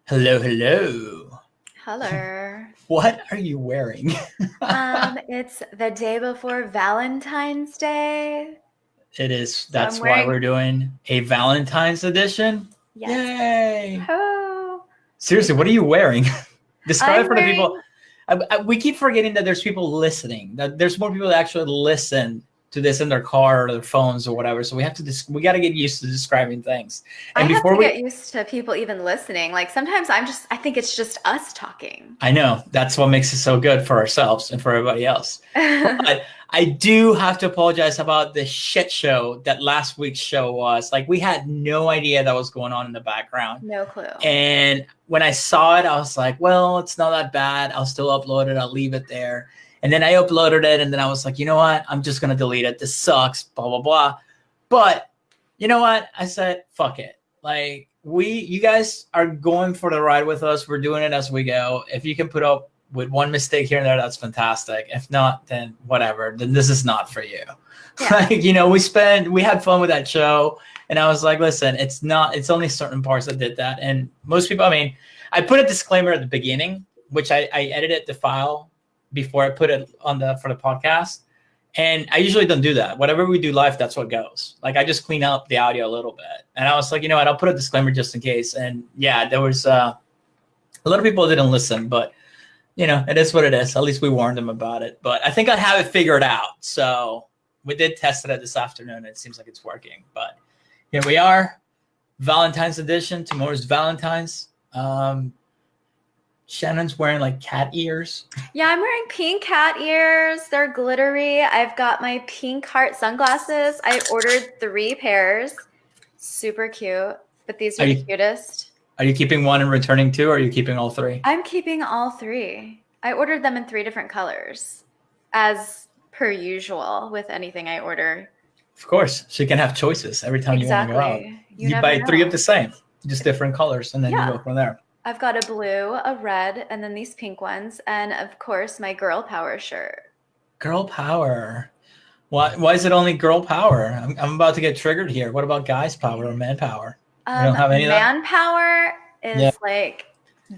Hello, hello. Hello. What are you wearing? It's the day before Valentine's Day, It is. so I'm That's why wearing, we're doing a Valentine's edition. yes. Yay! Oh, Seriously, what are you wearing? Describe it I'm for the people. wearing, We keep forgetting that there's people listening. That there's more people that actually listen to this in their car or their phones or whatever. So we got to get used to describing things. I And have before to we, get used to people even listening. Like sometimes I think it's just us talking. I know that's what makes it so good for ourselves and for everybody else. But I do have to apologize about the shit show that last week's show was. Like, we had no idea that was going on in the background. No clue. And when I saw it, I was like, well, it's not that bad. I'll still upload it. I'll leave it there. And then I uploaded it. And then I was like, you know what? I'm just going to delete it. This sucks, blah, blah, blah. But you know what? I said, fuck it. Like, you guys are going for the ride with us. We're doing it as we go. If you can put up with one mistake here and there, that's fantastic. If not, then whatever. Then this is not for you. Yeah. Like, we had fun with that show. And I was like, listen, it's only certain parts that did that. And most people, I put a disclaimer at the beginning, which I edited the file before I put it for the podcast. And I usually don't do that. Whatever we do live, that's what goes. Like, I just clean up the audio a little bit. And I was like, you know what, I'll put a disclaimer just in case. And yeah, there was a lot of people didn't listen, but it is what it is. At least we warned them about it. But I think I have it figured out. So we did test it this afternoon. And it seems like it's working. But here we are, Valentine's edition. Tomorrow's Valentine's. Shannon's wearing like cat ears. Yeah, I'm wearing pink cat ears. They're glittery. I've got my pink heart sunglasses. I ordered 3 pairs. Super cute. But these are the cutest. Are you keeping one and returning 2, or are you keeping all 3? I'm keeping all 3. I ordered them in 3 different colors, as per usual with anything I order. Of course. So you can have choices every time you want to go out. You buy 3 of the same, just different colors, and then you go from there. I've got a blue, a red, and then these pink ones. And of course, my girl power shirt. Girl power. Why is it only girl power? I'm about to get triggered here. What about guys power or man power? You don't have any of that? Man power is like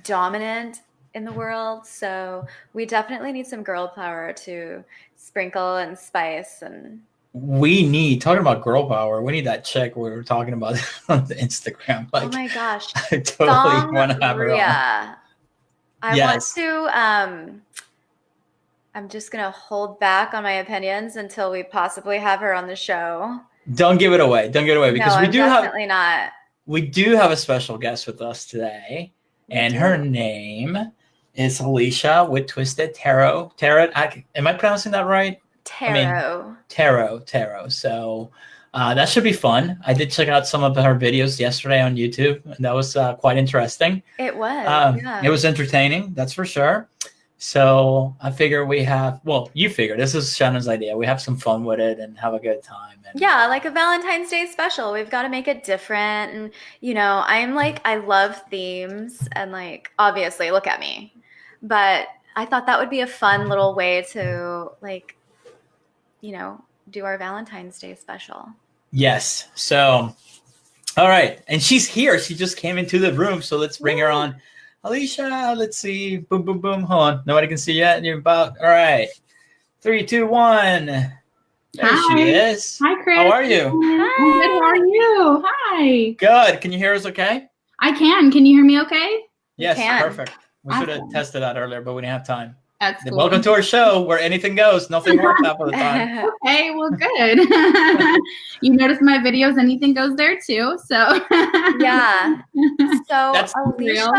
dominant in the world. So we definitely need some girl power to sprinkle and spice. And talking about girl power, we need that chick we were talking about on the Instagram. Like, oh my gosh. I totally want to have her on. Want to, I'm just going to hold back on my opinions until we possibly have her on the show. Don't give it away. Because we do have a special guest with us today, and her name is Alicia with Twisted Tarot. Am I pronouncing that right? Tarot. Tarot. So that should be fun. I did check out some of her videos yesterday on YouTube, and that was quite interesting. It was. It was entertaining, that's for sure. So I figure you figure this is Shannon's idea. We have some fun with it and have a good time. And like a Valentine's Day special. We've got to make it different. And, I love themes and obviously look at me. But I thought that would be a fun little way to do our Valentine's Day special. Yes. So, all right. And she's here. She just came into the room. So let's bring her on. Alicia, let's see. Boom, boom, boom. Hold on. Nobody can see yet. And you're about. All right. 3, 2, 1. There she is. Hi, Chris. How are you? Hi. I'm good. How are you? Hi. Good. Can you hear us okay? I can. Can you hear me okay? Yes. Perfect. We should have tested that earlier, but we didn't have time. That's cool. Welcome to our show where anything goes. Nothing works half of the time. Okay, well, good. You notice my videos, anything goes there too. So yeah. So that's Alicia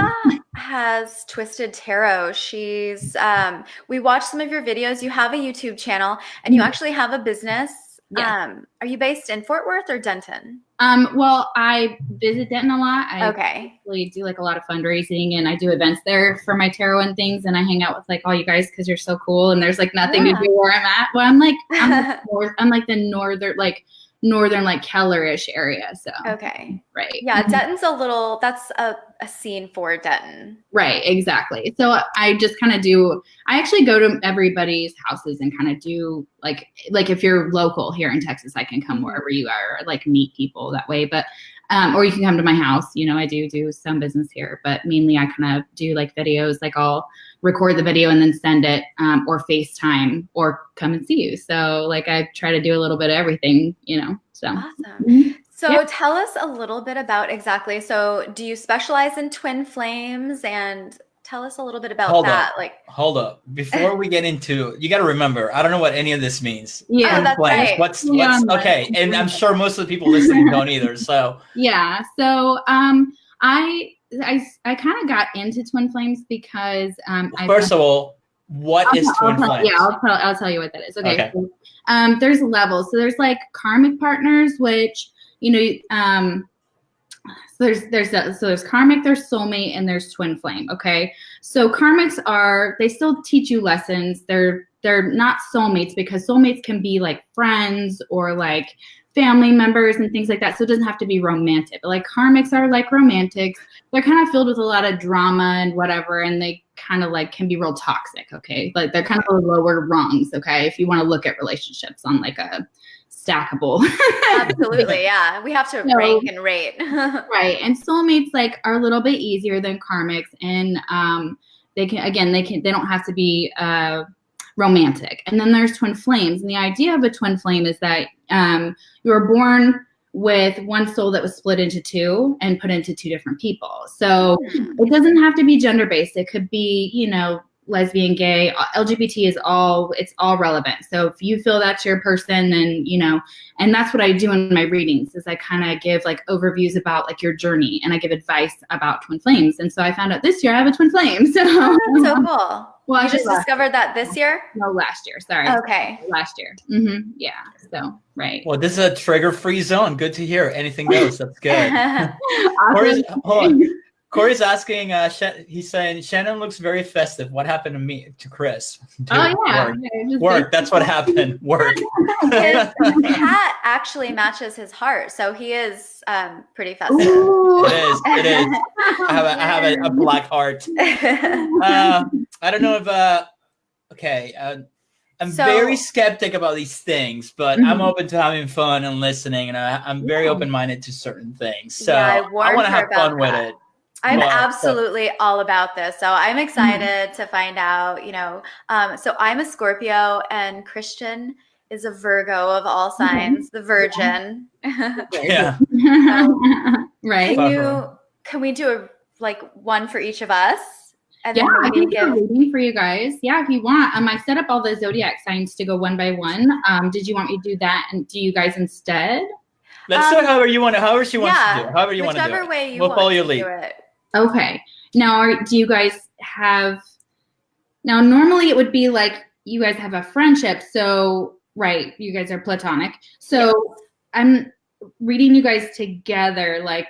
has Twisted Tarot. She's we watched some of your videos. You have a YouTube channel and you actually have a business. Yeah. Are you based in Fort Worth or Denton? Well, I visit Denton a lot. I actually do a lot of fundraising and I do events there for my tarot and things. And I hang out with all you guys because you're so cool. And there's nothing to do where I'm at. Well, I'm the northern Keller-ish area. So okay, right, yeah. Denton's that's a scene for Denton, right? Exactly. So I just kind of do. I actually go to everybody's houses and kind of do like if you're local here in Texas, I can come wherever you are, or meet people that way. But Or you can come to my house. You know, I do some business here, but mainly I kind of do like videos. Like I'll record the video and then send it, or FaceTime, or come and see you. So like I try to do a little bit of everything, you know. So awesome. So tell us a little bit about exactly. So do you specialize in twin flames, and tell us a little bit about that. Hold up. Before we get into, you got to remember, I don't know what any of this means. Yeah, that's right. What's okay? And I'm sure most of the people listening don't either. So yeah. So I kind of got into twin flames because first of all, what is twin flames? Yeah, I'll tell you what that is. Okay. So, there's levels. So there's like karmic partners, which so there's karmic, there's soulmate, and there's twin flame. Okay. So karmics they still teach you lessons. They're not soulmates, because soulmates can be like friends or like family members and things like that. So it doesn't have to be romantic. But like karmics are like romantics. They're kind of filled with a lot of drama and whatever, and they kind of like can be real toxic. Okay. Like they're kind of the lower rungs. Okay. If you want to look at relationships on like a stackable. Absolutely. Yeah. We have to rank and rate. Right. And soulmates like are a little bit easier than karmics, and they don't have to be romantic. And then there's twin flames. And the idea of a twin flame is that you were born with one soul that was split into two and put into two different people. So it doesn't have to be gender based. It could be, lesbian, gay, LGBT it's all relevant. So if you feel that's your person, then, and that's what I do in my readings, is I kind of give like overviews about like your journey, and I give advice about twin flames. And so I found out this year I have a twin flame. So that's so cool. Well, you just discovered that this year? No, last year. Sorry. Okay. Last year. Mm-hmm. Yeah. So, right. Well, this is a trigger-free zone. Good to hear. Anything goes. That's good. Awesome. Hold on. Corey's asking, he's saying, Shanon looks very festive. What happened to Chris? Work. That's what happened. Work. His hat actually matches his heart. So he is pretty festive. It is. I have a black heart. I don't know if, I'm very skeptic about these things, but I'm open to having fun and listening, and I'm very open-minded to certain things. So I want to have fun with it. I'm absolutely all about this. So I'm excited to find out, so I'm a Scorpio, and Christian is a Virgo of all signs, the Virgin. Yeah. Right. Can we do one for each of us? And then I can give a reading for you guys. Yeah, if you want. I set up all the zodiac signs to go one by one. Did you want me to do that and do you guys instead? Let's do it however you want to. However she wants to do it. However you want to do it. Whichever way you we'll want follow your to lead. do it. Okay. Now, do you guys have? Now, normally it would be like you guys have a friendship. So, right, you guys are platonic. So, I'm reading you guys together. Like,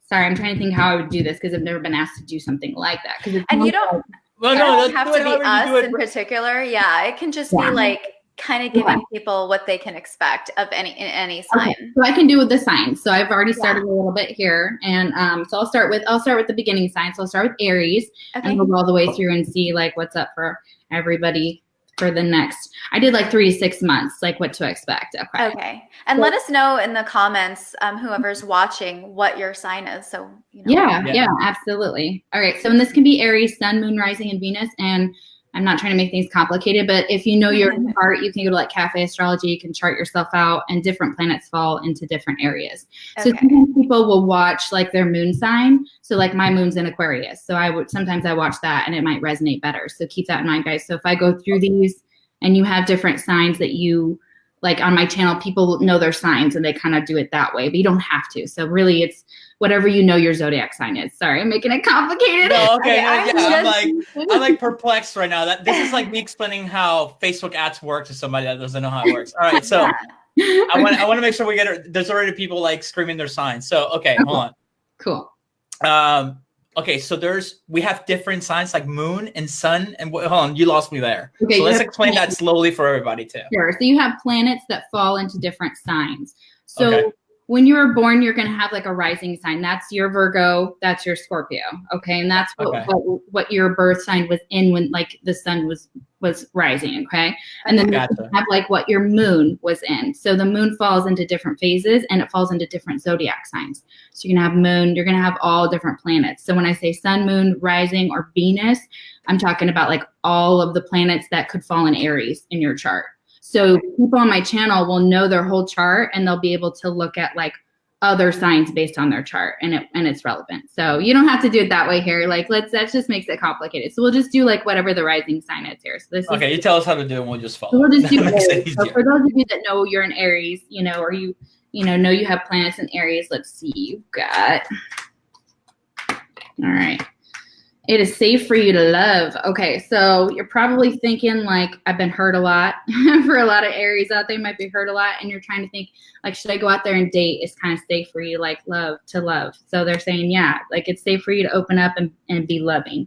sorry, I'm trying to think how I would do this, because I've never been asked to do something like that. And you don't. Well, no, it doesn't have to be us in particular. Yeah, it can just be like kind of giving people what they can expect of any sign. Okay. So I can do with the signs. So I've already started a little bit here, and so I'll start with the beginning sign. So I'll start with Aries, and we'll go all the way through and see like what's up for everybody for the next. I did like 3 to 6 months, like what to expect. Okay. And let us know in the comments, whoever's watching, what your sign is. So Yeah, absolutely. All right. So and this can be Aries, Sun, Moon, Rising, and Venus, and I'm not trying to make things complicated, but if you know your chart, you can go to like Cafe Astrology, you can chart yourself out, and different planets fall into different areas. So sometimes people will watch like their moon sign. So like my moon's in Aquarius. So sometimes I watch that, and it might resonate better. So keep that in mind, guys. So if I go through these and you have different signs that you like on my channel, people know their signs and they kind of do it that way, but you don't have to. So really it's whatever your zodiac sign is. Sorry, I'm making it complicated. No, okay. I'm like perplexed right now. This is like me explaining how Facebook ads work to somebody that doesn't know how it works. All right, so I want to make sure we get it. There's already people like screaming their signs. So okay, hold on. Cool. Okay, so we have different signs like moon and sun, and hold on, you lost me there. Okay, so let's explain that slowly for everybody too. Sure. So you have planets that fall into different signs. So when you were born, you're going to have like a rising sign. That's your Virgo. That's your Scorpio. Okay. And that's what your birth sign was in when like the sun was rising. Okay. And then you have like what your moon was in. So the moon falls into different phases and it falls into different zodiac signs. So you're going to have moon, you're going to have all different planets. So when I say sun, moon, rising, or Venus, I'm talking about like all of the planets that could fall in Aries in your chart. So people on my channel will know their whole chart and they'll be able to look at like other signs based on their chart and it's relevant. So you don't have to do it that way here. Like that just makes it complicated. So we'll just do like whatever the rising sign is here. So this you tell us how to do it and we'll just follow. So we'll just do Aries. So for those of you that know you're in Aries, or you know you have planets in Aries, let's see, you've got, all right. It is safe for you to love. Okay, so you're probably thinking like, I've been hurt a lot. For a lot of Aries out there, you might be hurt a lot, and you're trying to think like, should I go out there and date? It's kind of safe for you, like love. So they're saying, yeah, like it's safe for you to open up and be loving.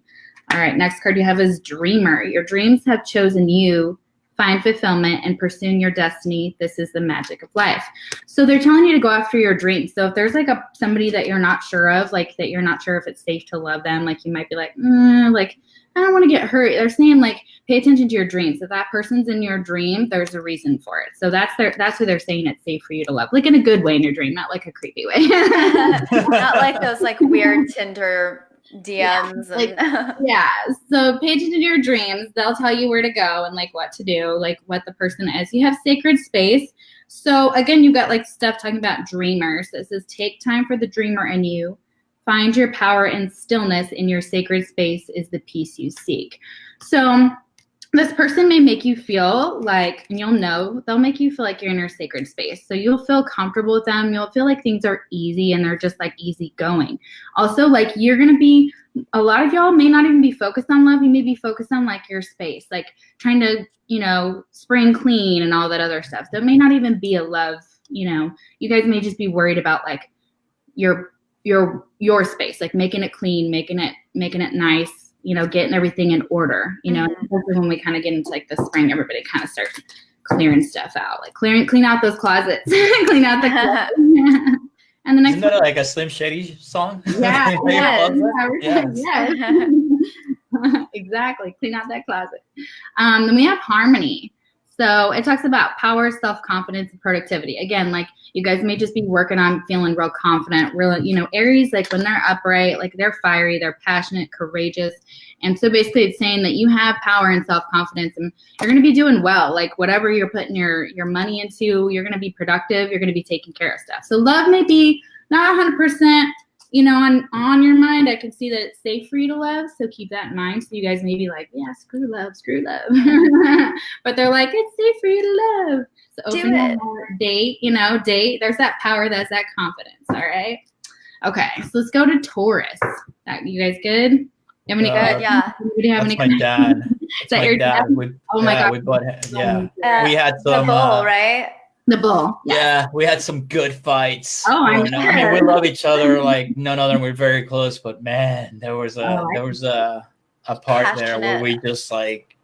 All right, next card you have is Dreamer. Your dreams have chosen you. Find fulfillment and pursuing your destiny. This is the magic of life. So they're telling you to go after your dreams. So if there's like somebody that you're not sure of, like that you're not sure if it's safe to love them, like you might be like, like I don't want to get hurt. They're saying like, pay attention to your dreams. If that person's in your dream, there's a reason for it. So that's who they're saying it's safe for you to love, like in a good way in your dream, not like a creepy way. Not like those like weird Tinder DMs. So pay attention to your dreams. They'll tell you where to go and like what to do, like what the person is. You have sacred space. So again, you got like stuff talking about dreamers. It says take time for the dreamer in you. Find your power and stillness in your sacred space is the peace you seek. So this person may make you feel like, and they'll make you feel like you're in your sacred space. So you'll feel comfortable with them. You'll feel like things are easy and they're just like easy going. Also, like you're going to be, a lot of y'all may not even be focused on love. You may be focused on like your space, like trying to, spring clean and all that other stuff. So it may not even be a love, you guys may just be worried about like your space, like making it clean, making it nice, getting everything in order, especially when we kind of get into like the spring, everybody kind of starts clearing stuff out, like clean out those closets, clean out the closet. And the next Isn't that like a Slim Shady song? Yeah. Exactly. Clean out that closet. Then we have Harmony. So it talks about power, self-confidence, and productivity. Again, like you guys may just be working on feeling real confident, real, Aries, like when they're upright, like they're fiery, they're passionate, courageous. And so basically it's saying that you have power and self-confidence and you're going to be doing well. Like whatever you're putting your money into, you're going to be productive. You're going to be taking care of stuff. So love may be not 100%, on your mind. I can see that it's safe for you to love. So keep that in mind. So you guys may be like, yeah, screw love. But they're like, it's safe for you to love. So open your heart, date. There's that power. That's that confidence. All right. Okay. So let's go to Taurus. You guys good? You have any good? Yeah. That's my dad. Is that your dad? Oh my God. We had some. The bull, right? The bull. Yeah, we had some good fights. Oh, I know. I mean, we love each other like none other, and we're very close. But man, there was a part there where we just like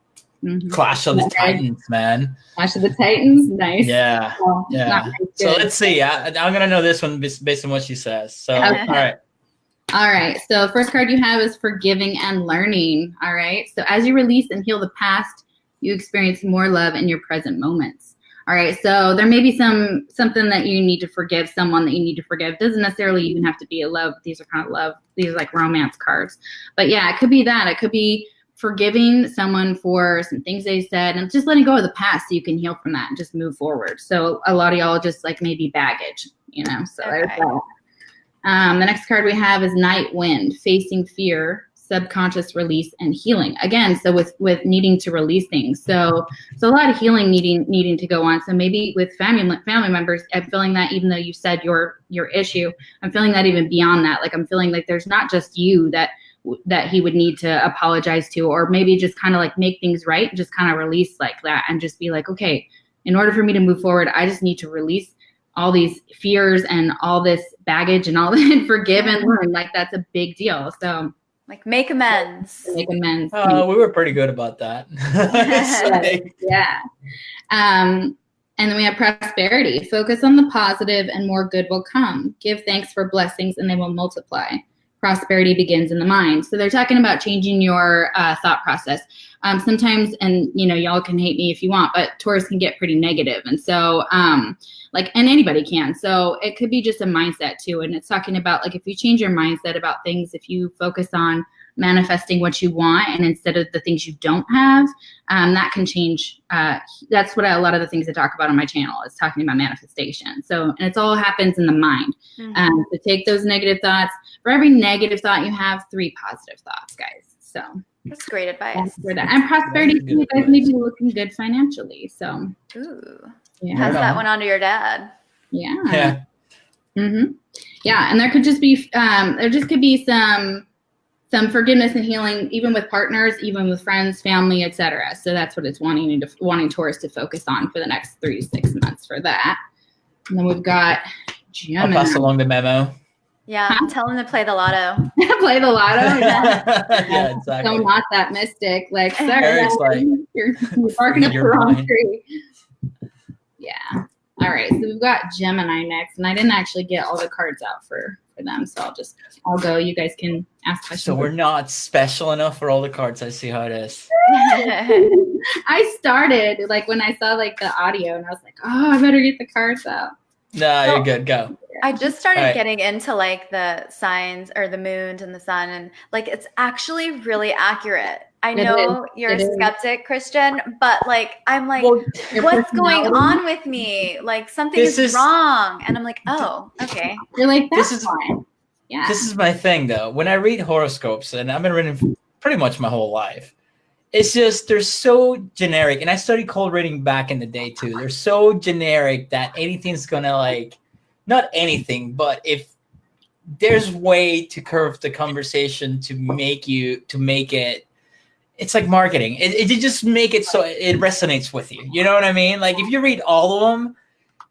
Clash of the Titans, man. Clash of the Titans, nice. Yeah, yeah. So let's see. I'm gonna know this one based on what she says. So all right. So first card you have is forgiving and learning. All right. So as you release and heal the past, you experience more love in your present moments. All right, so there may be something that you need to forgive, someone that you need to forgive. Doesn't necessarily even have to be a love. These are kind of love. These are like romance cards. But yeah, it could be that. It could be forgiving someone for some things they said and just letting go of the past so you can heal from that and just move forward. So a lot of y'all just like maybe baggage, so there's that. The next card we have is Night Wind, facing fear, subconscious release and healing. Again, so with needing to release things. So a lot of healing needing to go on. So maybe with family members, I'm feeling that even though you said your issue, I'm feeling that even beyond that. Like I'm feeling like there's not just you that he would need to apologize to, or maybe just kind of like make things right, just kind of release like that and just be like, okay, in order for me to move forward, I just need to release all these fears and all this baggage and all that, forgive and learn. Like that's a big deal. So like make amends. We wwere pretty good about that. Yeah. And then we have prosperity. Focus on the positive and more good will come. Give thanks for blessings and they will multiply. Prosperity begins in the mind. So they're talking about changing your thought process. Sometimes, and y'all can hate me if you want, but Taurus can get pretty negative. And so and anybody can. So it could be just a mindset too. And it's talking about like if you change your mindset about things, if you focus on manifesting what you want and instead of the things you don't have, that can change. That's what a lot of the things I talk about on my channel is talking about manifestation. So, and it all happens in the mind. So take those negative thoughts. For every negative thought you have, 3 positive thoughts, guys. So that's great advice. For that. And prosperity, you guys may be looking good financially. So, ooh, yeah. Pass that one on to your dad. Yeah. Yeah, and there could just be some forgiveness and healing, even with partners, even with friends, family, etc. So that's what it's wanting Taurus to focus on for the next 3 to 6 months for that. And then we've got Gemini. I'll pass along the memo. Yeah, tell him to play the lotto. Play the lotto. Yeah, exactly. So not that mystic. Like, sorry, Eric's like, you're barking up the wrong tree. Yeah. All right. So we've got Gemini next, and I didn't actually get all the cards out for them, so I'll go. You guys can ask questions. So we're not special enough for all the cards. I see how it is. I started like when I saw like the audio, and I was like, oh, I better get the cards out. No, you're good. Go. I just started getting into like the signs or the moon and the sun, and like it's actually really accurate. I know you're a skeptic, Christian, but like I'm like, what's going on with me? Like something is wrong, and I'm like, oh, okay. You're like, that's fine. Yeah. This is my thing, though. When I read horoscopes, and I've been reading pretty much my whole life, it's just they're so generic. And I studied cold reading back in the day too. They're so generic that anything's gonna like. Not anything, but if there's way to curve the conversation to make it, it's like marketing. It just make it so it resonates with you. You know what I mean? Like if you read all of them,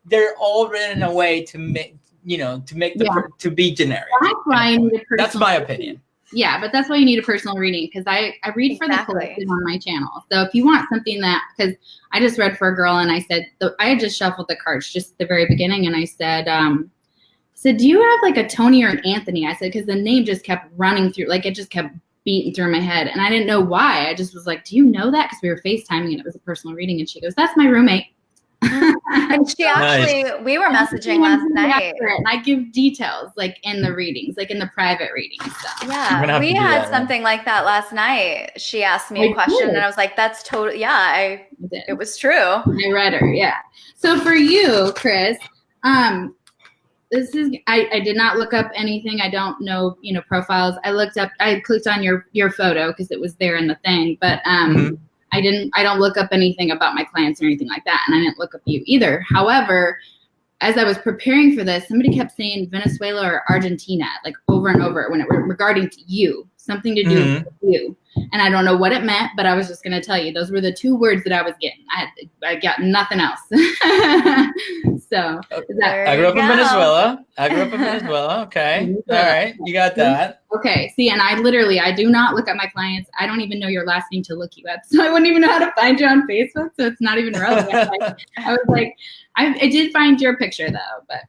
they're all written in a way to make to be generic. That's why I need a That's my opinion. Yeah, but that's why you need a personal reading because I read for the collective on my channel. So if you want something because I just read for a girl and I said, I had just shuffled the cards just at the very beginning and I said, do you have like a Tony or an Anthony? I said, because the name just kept running through, like it just kept beating through my head. And I didn't know why. I just was like, do you know that? Because we were FaceTiming and it was a personal reading. And she goes, that's my roommate. And she actually, we were messaging last night. And I give details like in the readings, like in the private readings. So. Yeah, we had something like that last night. She asked me a question and I was like, that's totally, it was true. I read her, yeah. So for you, Chris, this is, I did not look up anything. I don't know, profiles. I clicked on your photo because it was there in the thing, but I don't look up anything about my clients or anything like that. And I didn't look up you either. However, as I was preparing for this, somebody kept saying Venezuela or Argentina, like over and over regarding to you, something to do with you. And I don't know what it meant, but I was just going to tell you, those were the 2 words that I was getting. I got nothing else. So I grew up in Venezuela. Okay. All right. You got that. Okay. See, and I do not look at my clients. I don't even know your last name to look you up. So I wouldn't even know how to find you on Facebook. So it's not even relevant. I was like, I did find your picture though, but.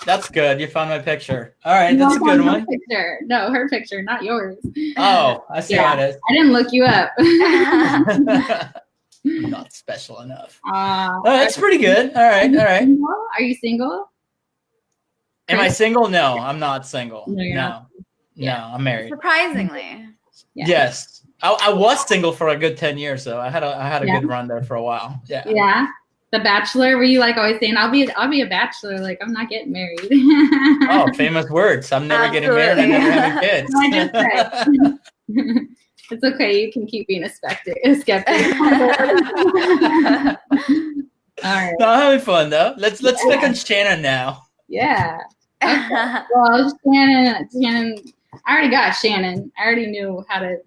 That's good. You found my picture. All right. That's a good one. Picture. No, her picture, not yours. Oh, I see how it is. I didn't look you up. Not special enough. That's pretty good. All right. Are you single? Am I single? No, I'm not single. No, I'm married. Surprisingly. Yes. I was single for a good 10 years, though. I had a good run there for a while. Yeah. Yeah. The Bachelor, were you like always saying, I'll be a bachelor, like I'm not getting married. Oh, famous words. I'm never getting married. I'm never having kids. I just said. It's okay. You can keep being a skeptic. All right. No, I'm having fun though. Let's pick on Shanon now. Yeah. Okay. Well, Shanon. I already got Shanon. I already knew how to.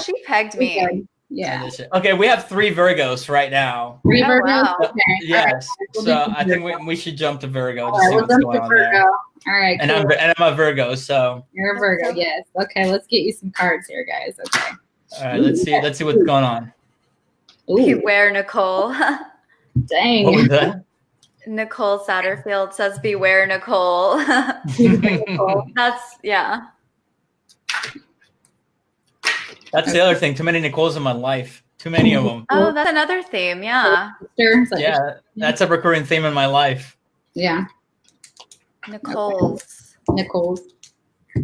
She pegged me. Yeah. Okay, we have 3 Virgos right now. 3 Virgos? Wow. Okay. Yes. Right. So I think we should jump to Virgo to see what's going on there. All right. And cool. I'm a Virgo, so. You're a Virgo, yes. Okay, let's get you some cards here, guys. Okay. All right, let's see what's going on. Ooh. Beware, Nicole. Dang. What was that? Nicole Satterfield says, "Beware, Nicole." That's That's the other thing. Too many Nicoles in my life. Too many of them. Oh, that's another theme. Yeah. Yeah, that's a recurring theme in my life. Yeah. Nicole's.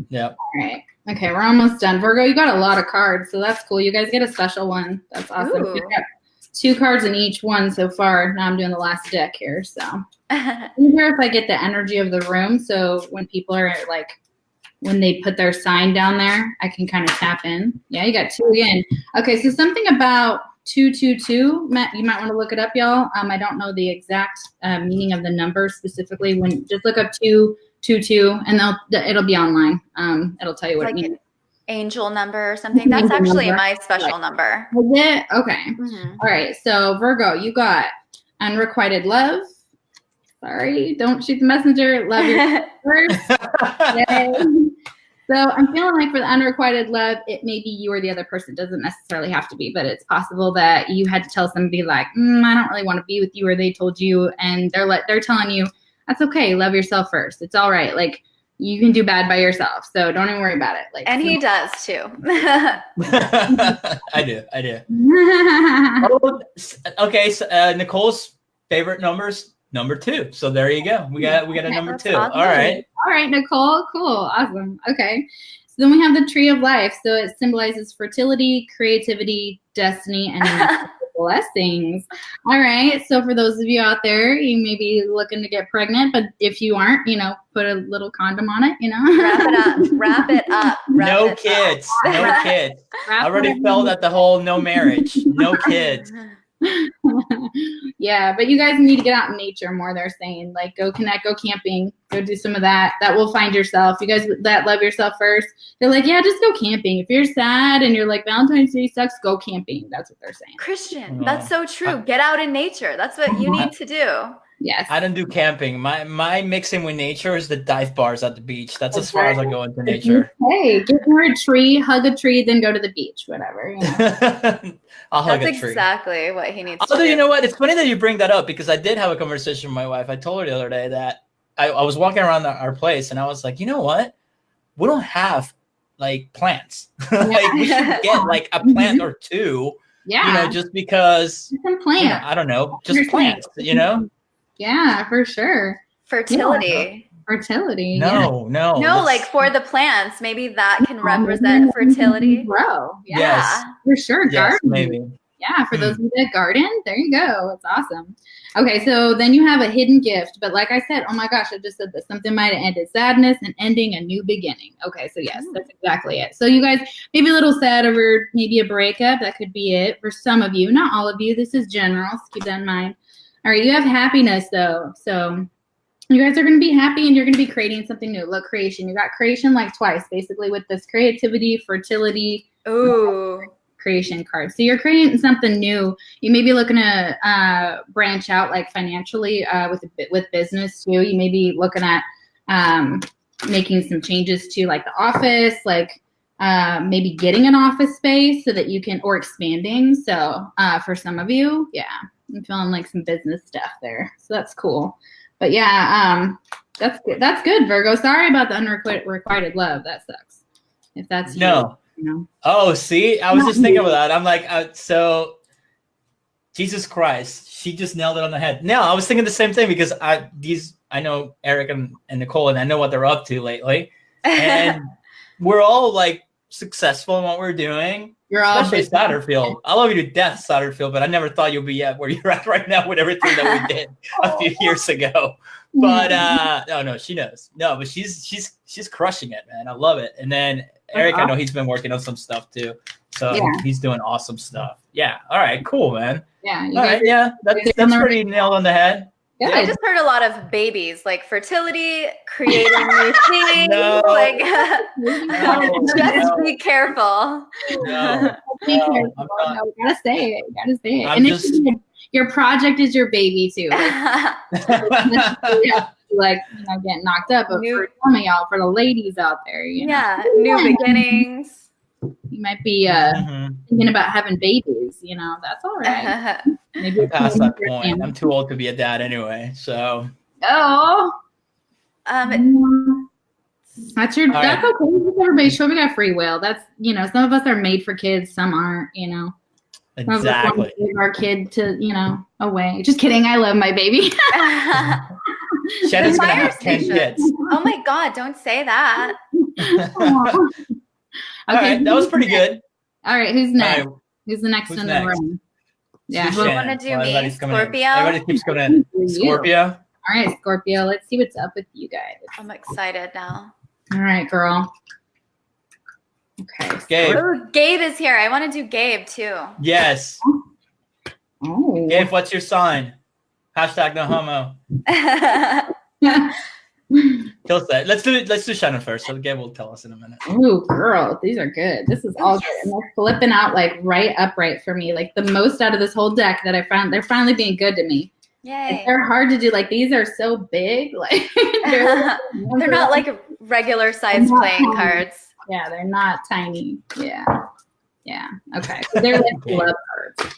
Yeah. All right. Okay, we're almost done. Virgo, you got a lot of cards, so that's cool. You guys get a special one. That's awesome. We've got 2 cards in each one so far. Now I'm doing the last deck here. So I'm here if I get the energy of the room. So when people are like, when they put their sign down there, I can kind of tap in. Yeah, you got 2 again. Okay, so something about 222. Matt, you might want to look it up, y'all. I don't know the exact meaning of the number specifically. When just look up 222, and it'll be online. It'll tell you what like it means. An angel number or something. That's actually my special number. Is it? Okay. Mm-hmm. All right. So Virgo, you got unrequited love. Sorry, don't shoot the messenger. Love your first. Yay. So I'm feeling like for the unrequited love, it may be you or the other person. It doesn't necessarily have to be, but it's possible that you had to tell somebody like, I don't really want to be with you, or they told you, and they're telling you, that's okay. Love yourself first. It's all right. Like, you can do bad by yourself, so don't even worry about it. Like, and he does too. I do. Okay, so, Nicole's favorite number's number 2. So there you go. We got a number 2. Awesome. All right, Nicole. Cool. Awesome. Okay. So then we have the Tree of Life. So it symbolizes fertility, creativity, destiny, and blessings. All right. So for those of you out there, you may be looking to get pregnant, but if you aren't, put a little condom on it, Wrap it up. No kids. I already felt at the whole no marriage, no kids. Yeah, but you guys need to get out in nature more. They're saying, like, go connect, go camping, go do some of that. That will find yourself. You guys that love yourself first, they're like, yeah, just go camping. If you're sad and you're like, Valentine's Day sucks, go camping. That's what they're saying. Christian, that's so true. Get out in nature. That's what you need to do. Yes. I don't do camping. My mixing with nature is the dive bars at the beach. That's as far as I go into nature. Hey, get near a tree, hug a tree, then go to the beach, whatever. I'll hug a tree. That's exactly what he needs Although, to do. you know what? It's funny that you bring that up, because I did have a conversation with my wife. I told her the other day that I was walking around our place, and I was like, you know what? We don't have, like, plants. Like, we should get, like, a plant or 2. Yeah. Just because, some plants. I don't know, just plants, Yeah, for sure. Fertility. Fertility. No, like for the plants, maybe that can represent fertility. Grow. Yeah, yes. For sure. Yes, Garden. maybe. Yeah, for those of you that garden, there you go. It's awesome. Okay, so then you have a hidden gift. But like I said, oh my gosh, I just said this. Something might have ended sadness and ending a new beginning. Okay, so yes, that's exactly it. So you guys maybe a little sad over maybe a breakup. That could be it for some of you. Not all of you. This is general, so keep that in mind. All right, you have happiness though. So you guys are going to be happy and you're going to be creating something new. Look, creation. You got creation like twice, basically, with this creativity, fertility, creation card. So you're creating something new. You may be looking to branch out like financially with business too. You may be looking at making some changes to like the office, like maybe getting an office space so that you can, or expanding. So for some of you, yeah. I'm feeling like some business stuff there. So that's cool. But yeah, that's good. That's good, Virgo. Sorry about the unrequited love. That sucks. If that's no. You. Oh, see? I was just thinking about that. I'm like, so Jesus Christ, she just nailed it on the head. No, I was thinking the same thing, because I know Eric and Nicole, and I know what they're up to lately. And we're all like successful in what we're doing. You're all especially Satterfield. I love you to death, Satterfield, but I never thought you'd be at where you're at right now with everything that we did a few years ago. But no, she knows. No, but she's crushing it, man. I love it. And then Eric, I know he's been working on some stuff too. So he's doing awesome stuff. Yeah. All right, cool, man. Yeah. All right, yeah. That's pretty nailed on the head. Yeah. I just heard a lot of babies, like fertility, creating new things. Just be careful. No. Be careful. No, gotta say it. And your project is your baby too. Like getting knocked up. But for some of y'all, for the ladies out there, new beginnings. You might be thinking about having babies. That's all right. Maybe I'm past that your point. family. I'm too old to be a dad anyway. So Oh. That's right. okay. Everybody sure we got free will. That's some of us are made for kids, some aren't, Some of us want exactly. to give our kid to, away. Just kidding. I love my baby. Shannon's The gonna fire have 10 station. kids. Oh my God, don't say that. All Okay, right, that was pretty good. All right, who's All next? right, Who's the next who's in next? the room? Yeah. Who's Who Shannon? wanna do Well, me? everybody's coming Scorpio? In. Everybody keeps coming in. You. Scorpio. All right, Scorpio. Let's see what's up with you guys. I'm excited now. All right, girl. Okay. Gabe. Ooh, Gabe is here. I want to do Gabe too. Yes. Oh. Gabe, what's your sign? Hashtag no homo. Kill that. Let's do Shannon first. So Gabe will tell us in a minute. Ooh, girl, these are good. This is all good. And they're flipping out like right upright for me. Like the most out of this whole deck that I found. They're finally being good to me. Yay. Like, they're hard to do. Like these are so big. Like They're not like regular size playing cards. Yeah, they're not tiny. Yeah. Yeah. Okay. So they're like glove cards.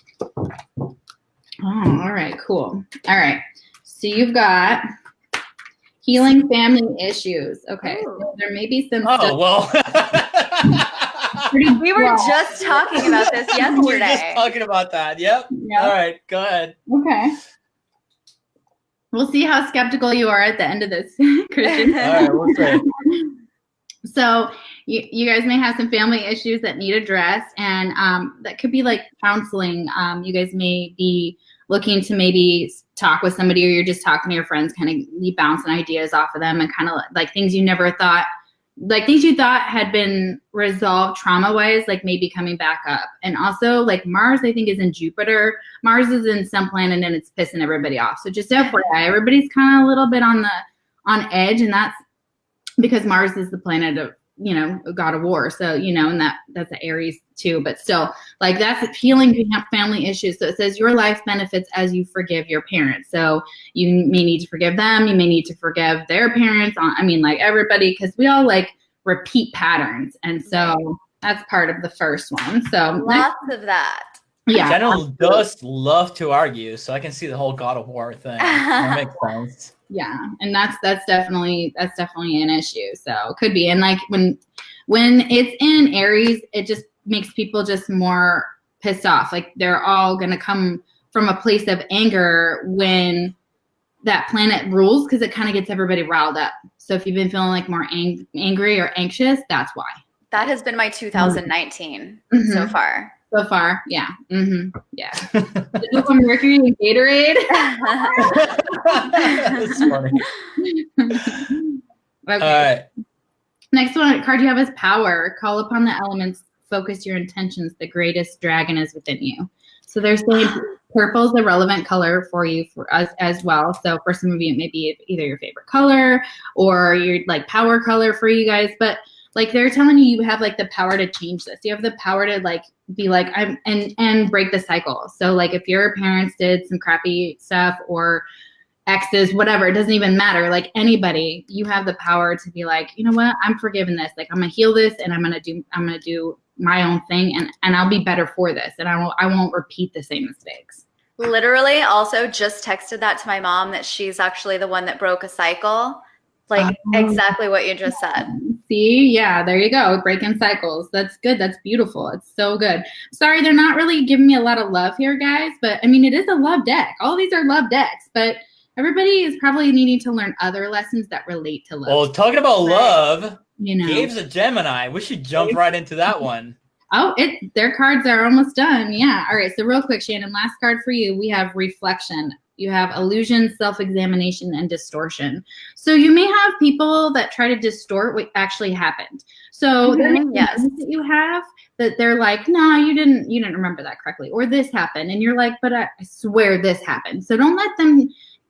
Oh, all right, cool. All right. So you've got healing family issues. Okay. So there may be some Oh, stuff. well. We were just talking about this We were just yesterday. talking about that. Yep. Yeah. All right, go ahead. Okay. We'll see how skeptical you are at the end of this, Christian. All right, we'll see. So you guys may have some family issues that need addressed, and that could be like counseling. You guys may be looking to maybe talk with somebody, or you're just talking to your friends, kind of bouncing ideas off of them, and kind of like things you never thought, like things you thought had been resolved trauma-wise, like maybe coming back up. And also like Mars, I think, is in Jupiter. Mars is in some planet and it's pissing everybody off. So just FYI, everybody's kind of a little bit on edge, and that's because Mars is the planet of, god of war. So, and that's an Aries too, but still, like that's healing family issues. So it says your life benefits as you forgive your parents. So you may need to forgive them. You may need to forgive their parents. Like everybody, because we all like repeat patterns. And so that's part of the first one. So Lots of that. yeah. Shannon does love to argue, so I can see the whole God of War thing. That makes sense. Yeah, and that's definitely an issue. So it could be, and like when it's in Aries, it just makes people just more pissed off. Like they're all gonna come from a place of anger when that planet rules, because it kind of gets everybody riled up. So if you've been feeling like more angry or anxious, that's why. That has been my 2019 so far. So far, yeah. Yeah. From Mercury and Gatorade. That's funny. Okay. All right. Next one card you have is power. Call upon the elements. Focus your intentions. The greatest dragon is within you. So they're saying purple is the relevant color for you for us as well. So for some of you, it may be either your favorite color or your like power color for you guys. But like they're telling you have like the power to change this. You have the power to like be like and break the cycle. So like if your parents did some crappy stuff or exes, whatever, it doesn't even matter. Like anybody, you have the power to be like, you know what, I'm forgiving this. Like I'm gonna heal this, and I'm gonna do my own thing, and I'll be better for this, and I won't repeat the same mistakes. Literally, also just texted that to my mom that she's actually the one that broke a cycle. Like exactly what you just said. See, yeah, there you go. Breaking cycles. That's good. That's beautiful. It's so good. Sorry, they're not really giving me a lot of love here, guys. But I mean, it is a love deck. All these are love decks, but everybody is probably needing to learn other lessons that relate to love. Well, talking about love, Gabe's a Gemini. We should jump right into that one. Oh, their cards are almost done. Yeah. All right. So real quick, Shannon, last card for you. We have reflection. You have illusion, self-examination, and distortion. So you may have people that try to distort what actually happened. So yes, that you have that they're like, no, you didn't remember that correctly, or this happened, and you're like, but I swear this happened. So don't let them.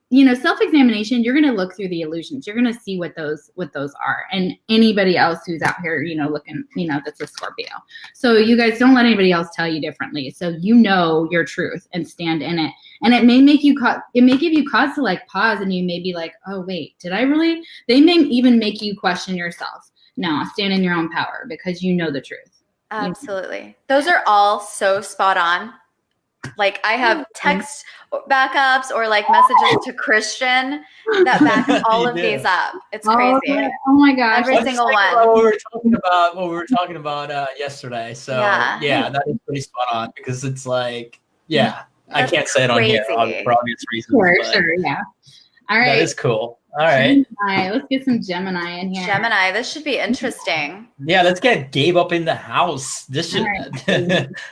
Self-examination, you're going to look through the illusions. You're going to see what those are. And anybody else who's out here, looking, that's a Scorpio. So you guys don't let anybody else tell you differently. So your truth and stand in it. And it may make you it may give you cause to like pause, and you may be like, oh wait, did I really? They may even make you question yourself. No, stand in your own power because you know the truth. Absolutely. Those are all so spot on. Like I have text backups or like messages to Christian that back all You of do. these up. It's Oh, crazy. oh my gosh. Every I'm just single thinking one. about what we were talking about yesterday. So Yeah. that is pretty spot on because it's like, I That's can't say it on here crazy. for obvious reasons. Sure, but sure, yeah. All right. That is cool. All right. Gemini. Let's get some Gemini in here. Gemini, this should be interesting. Yeah, let's get Gabe up in the house. This should.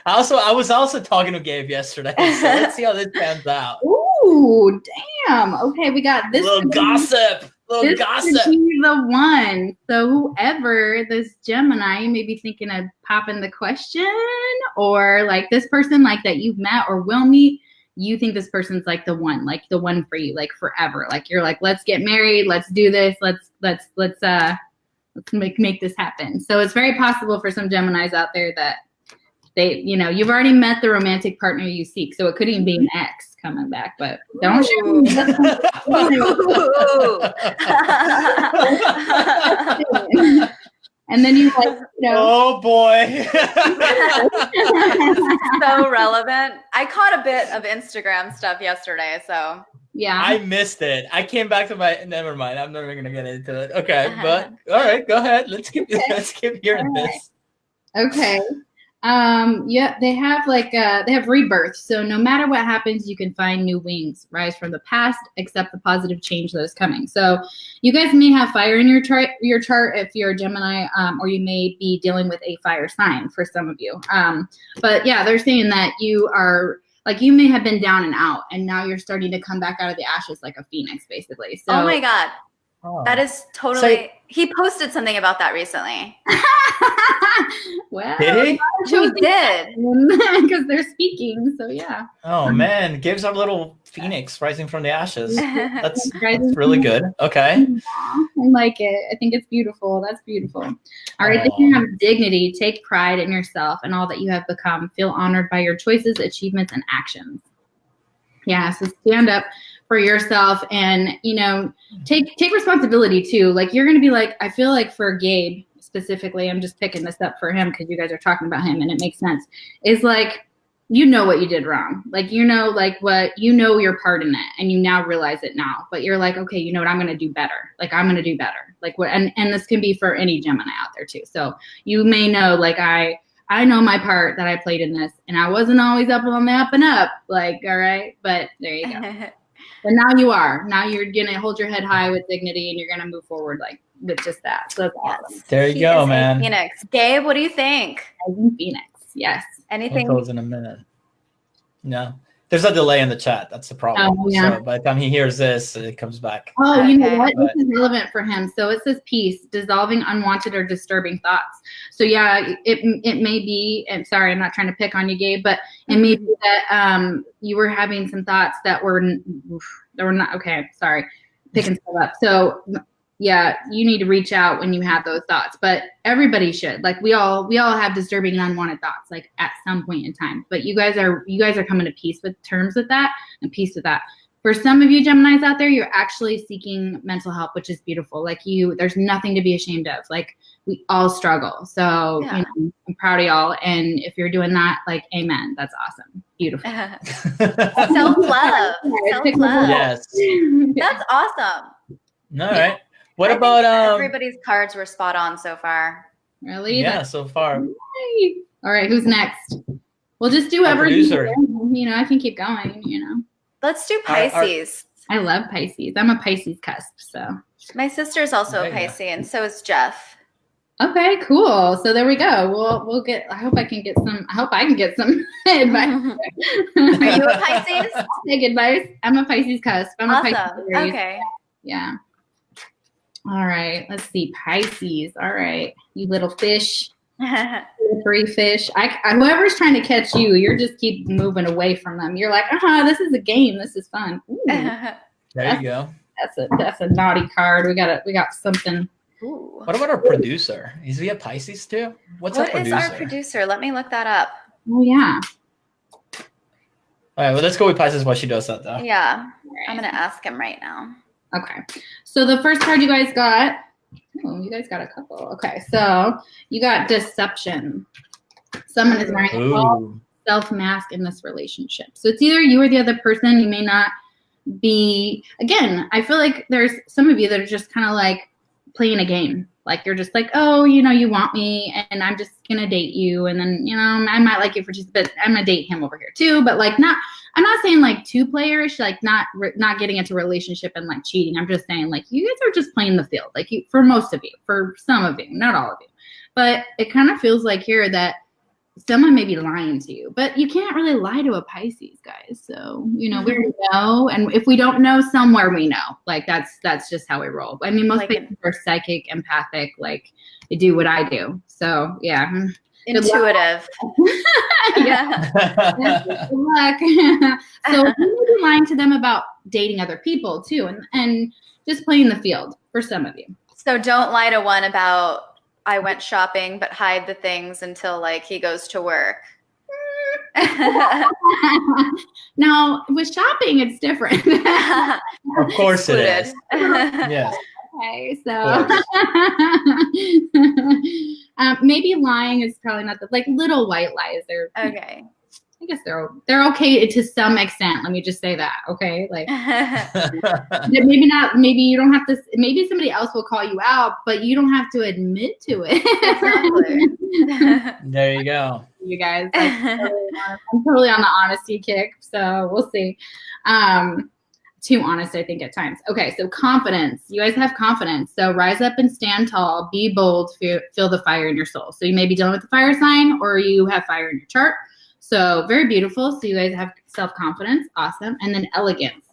All I was also talking to Gabe yesterday, so let's see how this pans out. Ooh, damn. Okay, we got this. Little gossip. This could be the one. So whoever this Gemini, you may be thinking of popping the question, or like this person like that you've met or will meet. You think this person's like the one for you, like forever. Like you're like, let's get married, let's do this, let's make this happen. So it's very possible for some Geminis out there that they, you've already met the romantic partner you seek. So it could even be an ex coming back, but don't shoot. And then you like, oh boy. So relevant. I caught a bit of Instagram stuff yesterday, so yeah. I missed it. I came back to never mind. I'm never gonna get into it. Okay, but all right, go ahead. Let's keep hearing this. Okay. Yeah, they have they have rebirth. So no matter what happens, you can find new wings, rise from the past, accept the positive change that is coming. So you guys may have fire in your chart if you're a Gemini, or you may be dealing with a fire sign for some of you. But yeah, they're saying that you are like, you may have been down and out, and now you're starting to come back out of the ashes like a phoenix, basically. So, oh my God. Oh. That is totally. He posted something about that recently. Well, did he? He did. Because they're speaking. So yeah. Oh man, Gabe's our little phoenix rising from the ashes. That's Rising really good. Okay. I like it. I think it's beautiful. That's beautiful. All right. Then you have dignity. Take pride in yourself and all that you have become. Feel honored by your choices, achievements, and actions. Yeah. So stand up for yourself and, take responsibility too. Like you're going to be like, I feel like for Gabe specifically, I'm just picking this up for him because you guys are talking about him and it makes sense, is like, what you did wrong. Like, your part in it and you now realize it now, but you're like, okay, what, I'm going to do better. Like, I'm going to do better. Like what, and this can be for any Gemini out there too. So you may know, like, I know my part that I played in this and I wasn't always up on the up and up, like, all right, but there you go. But now you are. Now you're going to hold your head high with dignity and you're going to move forward like with just that. So that's awesome. There you go, man. Phoenix. Gabe, what do you think? Phoenix. Yes. Anything? Goes in a minute. No. There's a delay in the chat. That's the problem. Oh, yeah. So by the time he hears this, it comes back. Oh, Okay. you know what? This is relevant for him. So it says peace, dissolving unwanted or disturbing thoughts. So yeah, it may be, and sorry, I'm not trying to pick on you, Gabe, but it may be that you were having some thoughts that were not, okay, sorry, picking stuff up. So yeah, you need to reach out when you have those thoughts, but everybody should. Like we all have disturbing and unwanted thoughts, like at some point in time. But you guys are coming to terms with that and peace with that. For some of you Geminis out there, you're actually seeking mental help, which is beautiful. Like there's nothing to be ashamed of. Like we all struggle. So Yeah. I'm proud of y'all. And if you're doing that, like, amen. That's awesome. Beautiful. Self-love. Self-love. Yes. That's awesome. All right. What I think about everybody's cards were spot on so far. Really? Yeah, so far. Yay. All right, who's next? We'll just do Our everything. producer. I can keep going, Let's do Pisces. I love Pisces. I'm a Pisces cusp, so. My sister's also There a you go. Pisces, and so is Jeff. Okay, cool. So there we go. We'll get, I hope I can get some advice. Are you a Pisces? I'll take advice. I'm a Pisces cusp. I'm a Pisces Awesome. Aries. Okay. Yeah. All right. Let's see. Pisces. All right. You little fish. Free fish. Whoever's trying to catch you, you're just keep moving away from them. You're like, this is a game. This is fun. Ooh, There you go. that's a naughty card. We got something. Ooh. What about our producer? Is he a Pisces too? What's our What is producer? our producer? Let me look that up. Oh yeah. All right, well, let's go with Pisces while she does that, though. Yeah. All right. I'm going to ask him right now. Okay. So the first card you guys got. Oh, you guys got a couple. Okay. So you got deception. Someone is wearing a false self-mask in this relationship. So it's either you or the other person. You may not be, again, I feel like there's some of you that are just kind of like playing a game. Like you're just like, oh, you want me and I'm just going to date you. And then, I might like you for just, but I'm going to date him over here too. But like I'm not saying like two players, like not getting into a relationship and like cheating. I'm just saying like you guys are just playing the field. Like for most of you, for some of you, not all of you. But it kind of feels like here that someone may be lying to you, but you can't really lie to a Pisces, guys. So, we know. And if we don't know, somewhere we know. Like that's just how we roll. I mean, most Like people are psychic, empathic, like they do what I do. So yeah. Intuitive. Yeah. Good luck. So you may be lying to them about dating other people too, and just playing the field for some of you. So don't lie to one about I went shopping, but hide the things until like he goes to work. Now with shopping, it's different. Of course it is. Yes. Okay, so maybe lying is probably not the like little white lies. They're okay. I guess they're okay to some extent. Let me just say that. Okay, like maybe not. Maybe you don't have to. Maybe somebody else will call you out, but you don't have to admit to it. Exactly. There you go. You guys, I'm totally on the honesty kick, so we'll see. Too honest, I think, at times. Okay, so confidence. You guys have confidence. So rise up and stand tall. Be bold. Feel the fire in your soul. So you may be dealing with a fire sign, or you have fire in your chart. So very beautiful. So you guys have self-confidence. Awesome. And then elegance.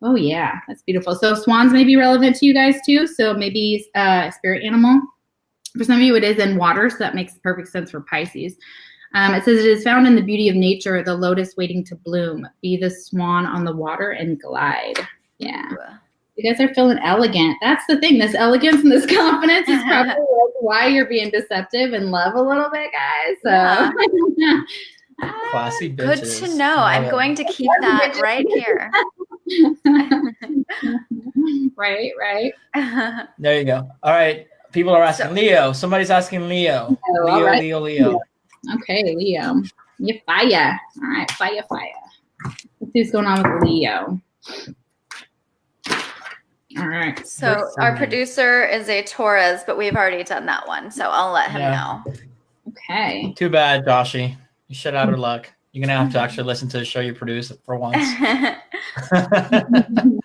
Oh, yeah. That's beautiful. So swans may be relevant to you guys, too. So maybe a spirit animal. For some of you, it is in water, so that makes perfect sense for Pisces. It says, it is found in the beauty of nature, the lotus waiting to bloom. Be the swan on the water and glide. Yeah. You guys are feeling elegant. That's the thing. This elegance and this confidence is probably why you're being deceptive in love a little bit, guys. So. Yeah. Classy bitches. Good to know. I'm going to keep that right here. Right. There you go. All right. People are asking Leo. Somebody's asking Leo. Oh, Leo. Yeah. Okay, Leo. You fire. All right, fire. Let's see what's going on with Leo. All right. So our producer is a Taurus, but we've already done that one, so I'll let him know. Okay. Too bad, Joshy. You shut out her luck. You're gonna have to actually listen to the show you produce for once.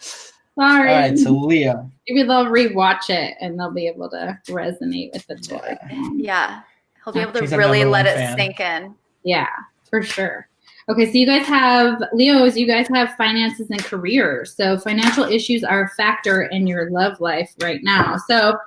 Sorry. All right, so Leo. Maybe they'll rewatch it and they'll be able to resonate with the Taurus. Yeah. He'll be able to She's a really number let one it fan. sink in. Yeah, for sure. Okay, so you guys have, Leos, you guys have finances and career. So financial issues are a factor in your love life right now. So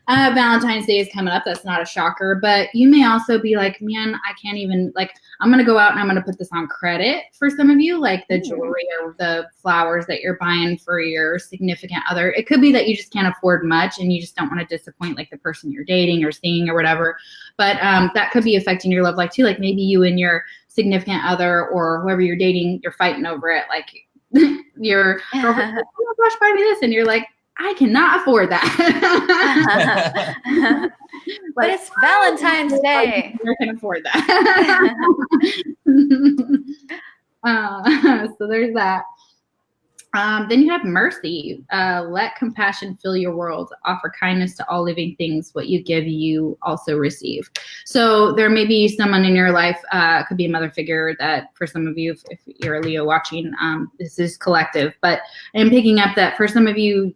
Valentine's Day is coming up. That's not a shocker. But you may also be like, man, I can't even, like, I'm going to go out and I'm going to put this on credit for some of you, like the jewelry or the flowers that you're buying for your significant other. It could be that you just can't afford much and you just don't want to disappoint like the person you're dating or seeing or whatever. But that could be affecting your love life too. Like maybe you and your significant other or whoever you're dating, you're fighting over it. Like your girlfriend, oh my gosh, buy me this. And you're like, I cannot afford that. But it's Valentine's Day. I can afford that. So there's that. Then you have mercy. Let compassion fill your world. Offer kindness to all living things. What you give, you also receive. So there may be someone in your life, could be a mother figure that for some of you, if you're a Leo watching, this is collective. But I'm picking up that for some of you,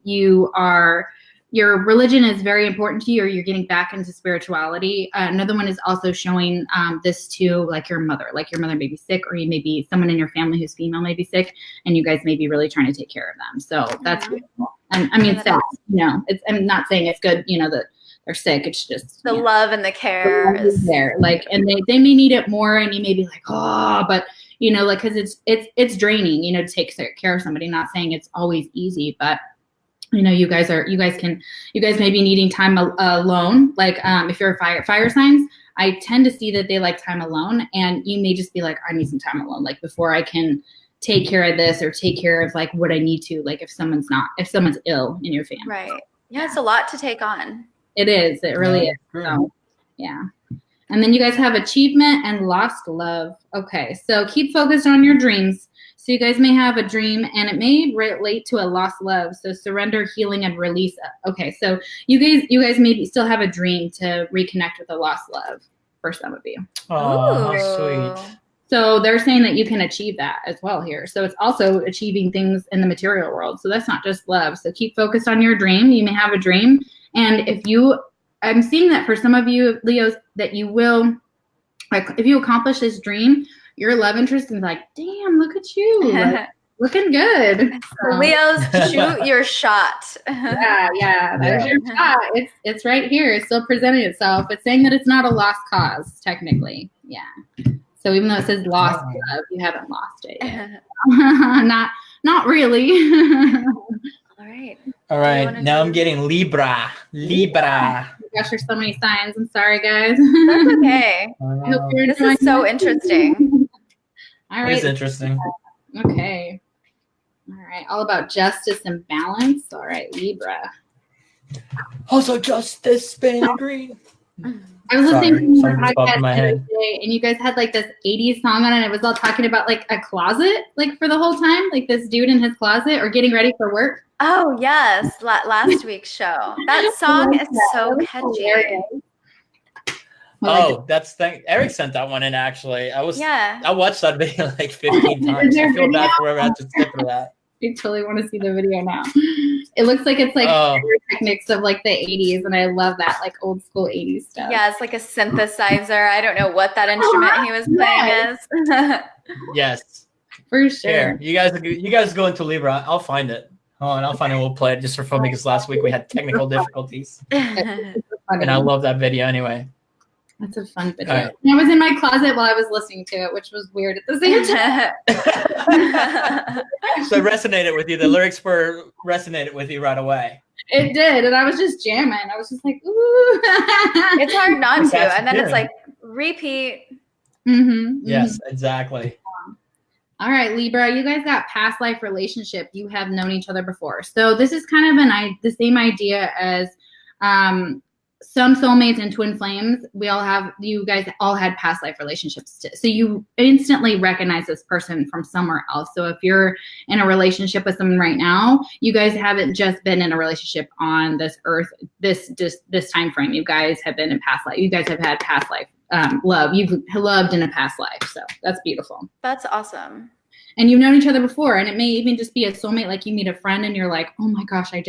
your religion is very important to you, or you're getting back into spirituality. Another one is also showing this to like your mother may be sick, or you may be someone in your family who's female may be sick, and you guys may be really trying to take care of them. So that's beautiful. And I mean, so, I'm not saying it's good, that they're sick. It's just the love and the care is there. Like, and they may need it more, and you may be like, oh, but like, cause it's draining, to take care of somebody. Not saying it's always easy, but you guys may be needing time alone. Like, if you're a fire signs, I tend to see that they like time alone, and you may just be like, I need some time alone, like before I can take care of this or take care of like what I need to, like if someone's ill in your family. Right. Yeah. It's a lot to take on. It is. It really is. So, yeah. And then you guys have achievement and lost love. Okay, so keep focused on your dreams. So you guys may have a dream and it may relate to a lost love. So surrender, healing, and release. Okay, so you guys maybe still have a dream to reconnect with a lost love for some of you. Oh, how Ooh. sweet. So they're saying that you can achieve that as well here. So it's also achieving things in the material world. So that's not just love. So keep focused on your dream. You may have a dream. And I'm seeing that for some of you, Leos, that you will, like, if you accomplish this dream, your love interest is like, damn, look at you. Like, looking good. So, Leos, shoot your shot. yeah, there's your shot. It's right here. It's still presenting itself. It's saying that it's not a lost cause, technically. Yeah. So even though it says lost love, you haven't lost it yet. Not really. All right. All right. Now I'm getting Libra. Libra. Gosh, there's so many signs. I'm sorry, guys. That's okay. I hope you're This enjoying is so it. interesting. All It right. is interesting. Okay. All right. All about justice and balance. All right, Libra. Also, justice, baby. I was listening to your Something just popped in my podcast the other head. day, and you guys had like this 80s song on it, and it was all talking about like a closet, like for the whole time, like this dude in his closet or getting ready for work. Oh, yes. Last week's show. That song is so catchy. Oh, Eric sent that one in, actually. I Yeah. watched that video like 15 times. I feel bad for whoever had to skip for that. I totally want to see the video now. It looks like it's like techniques of like the 80s, and I love that like old school 80s stuff. Yeah, it's like a synthesizer. I don't know what that instrument he was playing is. Yes. For sure. Here, you guys go into Libra. I'll find it. Hold on, I'll find it. We'll play it just for fun because last week we had technical difficulties. And I love that video anyway. That's a fun video. Right. And I was in my closet while I was listening to it, which was weird at the same time. So it resonated with you. The lyrics resonated with you right away. It did, and I was just jamming. I was just like, ooh. It's hard not to. That's And then it's good. like, repeat. Mm-hmm. Yes, exactly. All right, Libra, you guys got past life relationship. You have known each other before. So this is kind of the same idea as some soulmates and twin flames. You guys all had past life relationships. So you instantly recognize this person from somewhere else. So if you're in a relationship with someone right now, you guys haven't just been in a relationship on this earth, this time frame. You guys have been in past life. You guys have had past life love. You've loved in a past life. So that's beautiful. That's awesome. And you've known each other before, and it may even just be a soulmate. Like you meet a friend and you're like, oh my gosh, I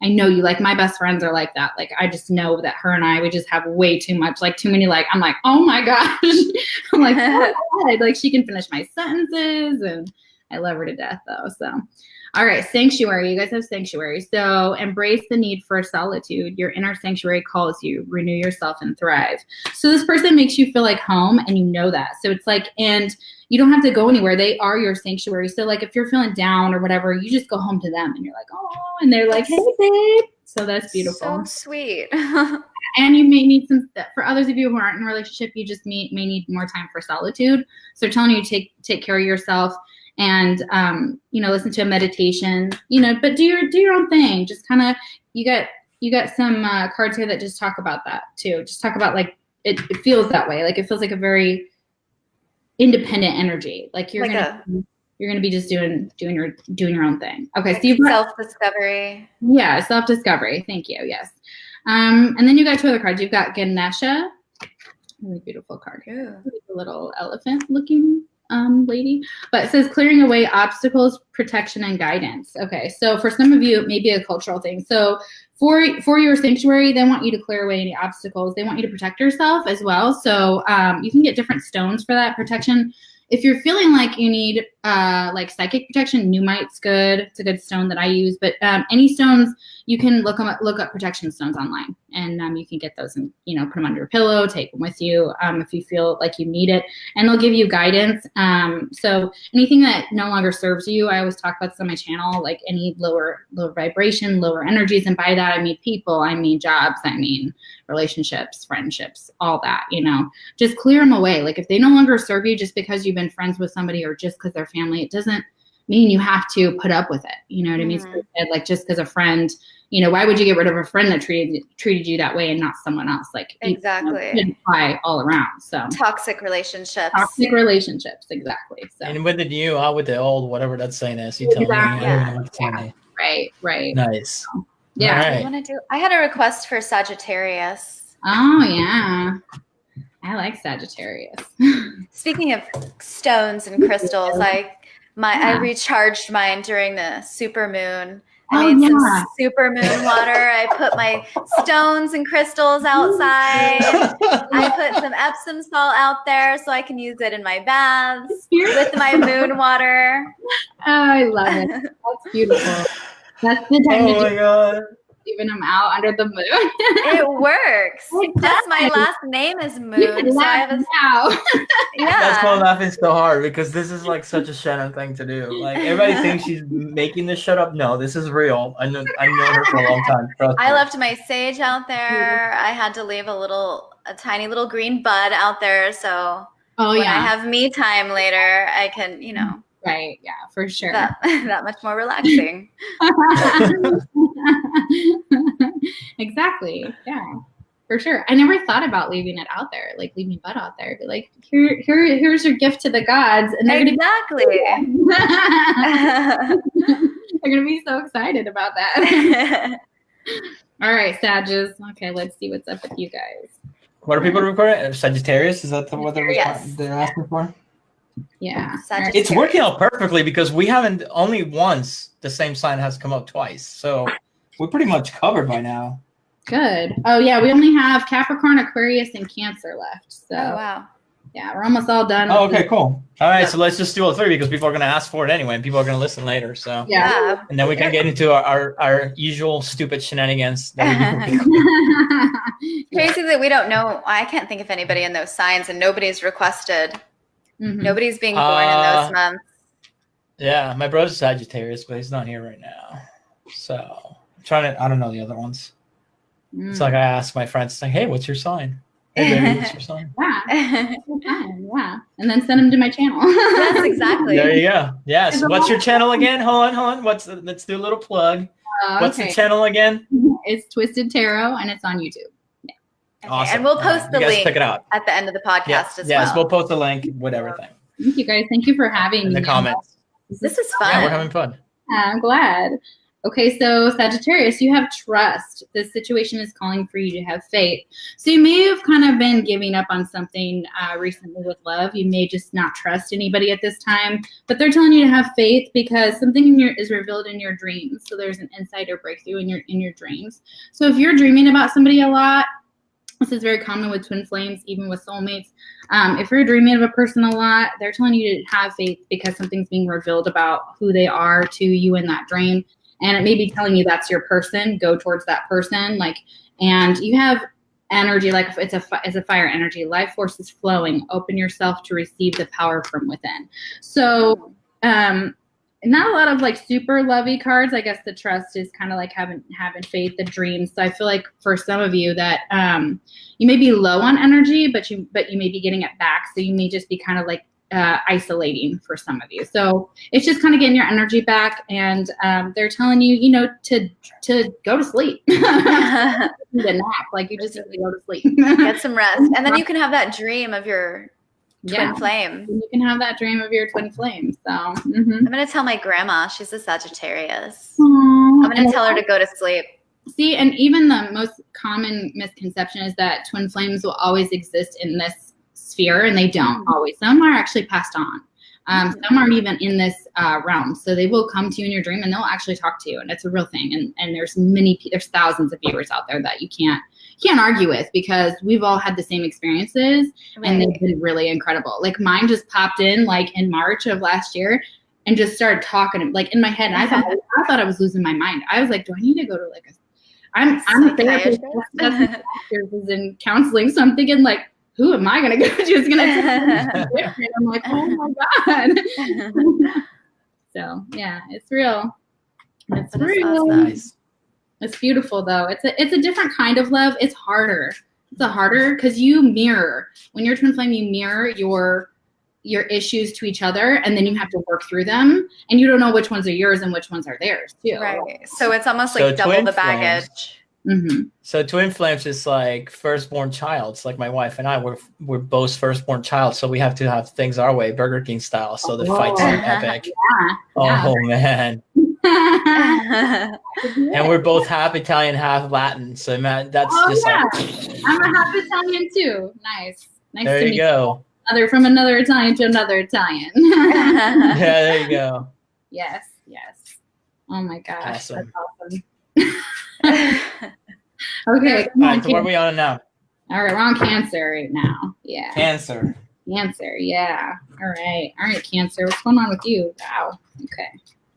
know you. Like my best friends are like that. Like I just know that her and I, we just have way too much, like too many, like, I'm like, oh my gosh. I'm like, oh my God. Like she can finish my sentences, and I love her to death though. So, all right, sanctuary. You guys have sanctuary. So embrace the need for solitude. Your inner sanctuary calls you. Renew yourself and thrive. So this person makes you feel like home, and you know that. So it's like, and you don't have to go anywhere. They are your sanctuary. So like if you're feeling down or whatever, you just go home to them and you're like, oh, and they're like, hey, babe. So that's beautiful. So sweet. And you may need for others of you who aren't in a relationship, you just may need more time for solitude. So they're telling you to take care of yourself and, listen to a meditation, but do your own thing. Just kind of, you got some cards here that just talk about that too. Just talk about like, it feels that way. Like it feels like a very independent energy. Like you're gonna be just doing your own thing. Okay, so you've got self-discovery. Yeah, self-discovery. Thank you. Yes. And then you got two other cards. You've got Ganesha, really beautiful card. Ooh. A little elephant-looking lady, but it says clearing away obstacles, protection, and guidance. Okay, so for some of you, it may be a cultural thing. So for your sanctuary, they want you to clear away any obstacles. They want you to protect yourself as well. So you can get different stones for that protection. If you're feeling like you need like psychic protection, Numite's good. It's a good stone that I use. But any stones, you can look up protection stones online, and you can get those and put them under your pillow, take them with you if you feel like you need it, and they'll give you guidance. So anything that no longer serves you, I always talk about this on my channel, like any lower vibration, lower energies, and by that I mean people, I mean jobs, I mean relationships, friendships, all that. Just clear them away. Like if they no longer serve you, just because you've been friends with somebody or just because they're family, it doesn't mean you have to put up with it. You know what I mean? So like just because a friend why would you get rid of a friend that treated you that way and not someone else? Like, Exactly. it can apply all around. So Toxic relationships. Exactly. So. And with the new, out with the old, whatever that saying is, you tell me. I don't even know what to tell me. Right. Nice. So, yeah. All right. What do you want to do? I had a request for Sagittarius. Oh yeah. I like Sagittarius. Speaking of stones and crystals, I recharged mine during the super moon. I made some super moon water. I put my stones and crystals outside. I put some Epsom salt out there so I can use it in my baths with my moon water. Oh, I love it. That's beautiful. That's the time Oh my God. Even I'm out under the moon. It works. Just my last name is Moon. So I have That's why I'm laughing so hard, because this is like such a Shanon thing to do. Like, everybody thinks she's making this shut up. No, this is real. I've known her for a long time. Trust I me. left my sage out there. I had to leave a tiny little green bud out there. So when I have me time later, I can, Right. Yeah, for sure. That much more relaxing. Exactly. Yeah, for sure. I never thought about leaving it out there, like leaving bud out there. Be like, here's your gift to the gods, and they're gonna be so excited about that. All right, Sages. Okay, let's see what's up with you guys. What are people recording? Sagittarius? Is that what they're asking for? Yeah. It's working out perfectly, because we haven't, only once the same sign has come up twice. So we're pretty much covered by now. Good. Oh yeah, we only have Capricorn, Aquarius, and Cancer left. So wow. Yeah, we're almost all done. Oh, okay, cool. All right, so let's just do all three, because people are going to ask for it anyway, and people are going to listen later. So yeah, and then we can get into our usual stupid shenanigans. That we crazy that we don't know. I can't think of anybody in those signs, and nobody's requested. Mm-hmm. Nobody's being born in those months. Yeah, my brother's Sagittarius, but he's not here right now. So I'm trying to. I don't know the other ones. It's like I ask my friends, like, "Hey, what's your sign? Hey, baby, what's your sign?" Yeah, and then send them to my channel. Yes, exactly. There you go. Yes. What's your channel again? Hold on. Let's do a little plug. What's the channel again? It's Twisted Tarot, and it's on YouTube. Yeah. Okay. Awesome. And we'll post the link check it out at the end of the podcast as well. Yes, we'll post the link with everything. Thank you, guys. Thank you for having me. In the comments. This is fun. Yeah, we're having fun. I'm glad. Okay, so Sagittarius, you have trust. This situation is calling for you to have faith. So you may have kind of been giving up on something recently with love. You may just not trust anybody at this time, but they're telling you to have faith because something is revealed in your dreams. So there's an insider breakthrough in your dreams. So if you're dreaming about somebody a lot, this is very common with twin flames, even with soulmates. If you're dreaming of a person a lot, they're telling you to have faith because something's being revealed about who they are to you in that dream. And it may be telling you that's your person. Go towards that person. And you have energy, like it's a fire energy. Life force is flowing. Open yourself to receive the power from within. So, not a lot of super lovey cards. I guess the trust is kind of like having faith, the dreams. So I feel like for some of you that you may be low on energy, but you may be getting it back. So you may just be kind of isolating for some of you. So it's just kind of getting your energy back, and they're telling you, to go to sleep. To nap, you just need to go to sleep. Get some rest, and then you can have that dream of your twin flame. You can have that dream of your twin flame. So I'm gonna tell my grandma, she's a Sagittarius. I'm gonna tell her to go to sleep. See, and even the most common misconception is that twin flames will always exist in this sphere, and they don't always. Some are actually passed on. Some aren't even in this realm, so they will come to you in your dream and they'll actually talk to you, and it's a real thing. And there's thousands of viewers out there that you can't argue with, because we've all had the same experiences, and they've been really incredible. Mine just popped in in March of last year and just started talking in my head, and I thought I was losing my mind. I was like, do I need to go to I'm a therapist that's in counseling, so I'm thinking who am I going to go to? It's going to be different. I'm like, oh my God. So yeah, it's real. It's real. Nice. It's beautiful though. It's a different kind of love. It's harder. It's harder because you mirror. When you're twin flame, you mirror your issues to each other, and then you have to work through them, and you don't know which ones are yours and which ones are theirs too. Right. So it's almost So like double twin the flames. baggage. Mm-hmm. So twin flames is like firstborn child. It's like my wife and I, we're both firstborn child, so we have to have things our way, Burger King style. So the fights are epic. Yeah. Oh man. And we're both half Italian, half Latin. So man, that's just like I'm a half Italian too. Nice there to you meet go. you. From another Italian to another Italian. Yeah, there you go. Yes. Oh my gosh. Awesome. That's awesome. Okay. All right, so what are we on now? All right, we're on Cancer right now. Yeah. Cancer. Yeah. All right, Cancer. What's going on with you? Wow. Okay.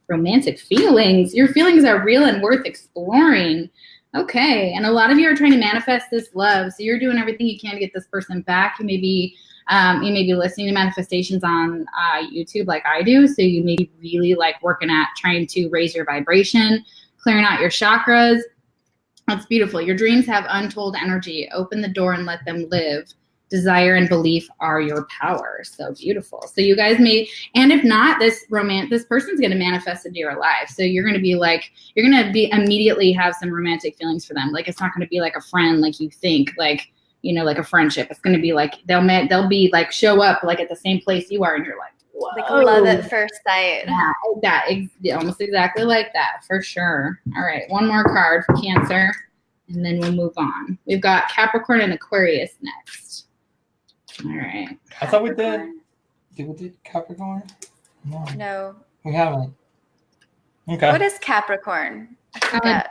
Romantic feelings. Your feelings are real and worth exploring. Okay. And a lot of you are trying to manifest this love. So you're doing everything you can to get this person back. You may be listening to manifestations on YouTube like I do. So you may be really like working at trying to raise your vibration, clearing out your chakras. That's beautiful. Your dreams have untold energy. Open the door and let them live. Desire and belief are your power. So beautiful. So you guys may, and if not, this person's going to manifest into your life. So you're going to be immediately have some romantic feelings for them. Like, it's not going to be like a friend, like you think, like, you know, like a friendship. It's going to be like, they'll be like, show up like at the same place you are. And you're like, whoa. Like love at first sight. Yeah, almost exactly like that, for sure. All right, one more card for Cancer, and then we'll move on. We've got Capricorn and Aquarius next. All right. I thought we did. Did we do Capricorn? No. We haven't. Okay. What is Capricorn? I forget.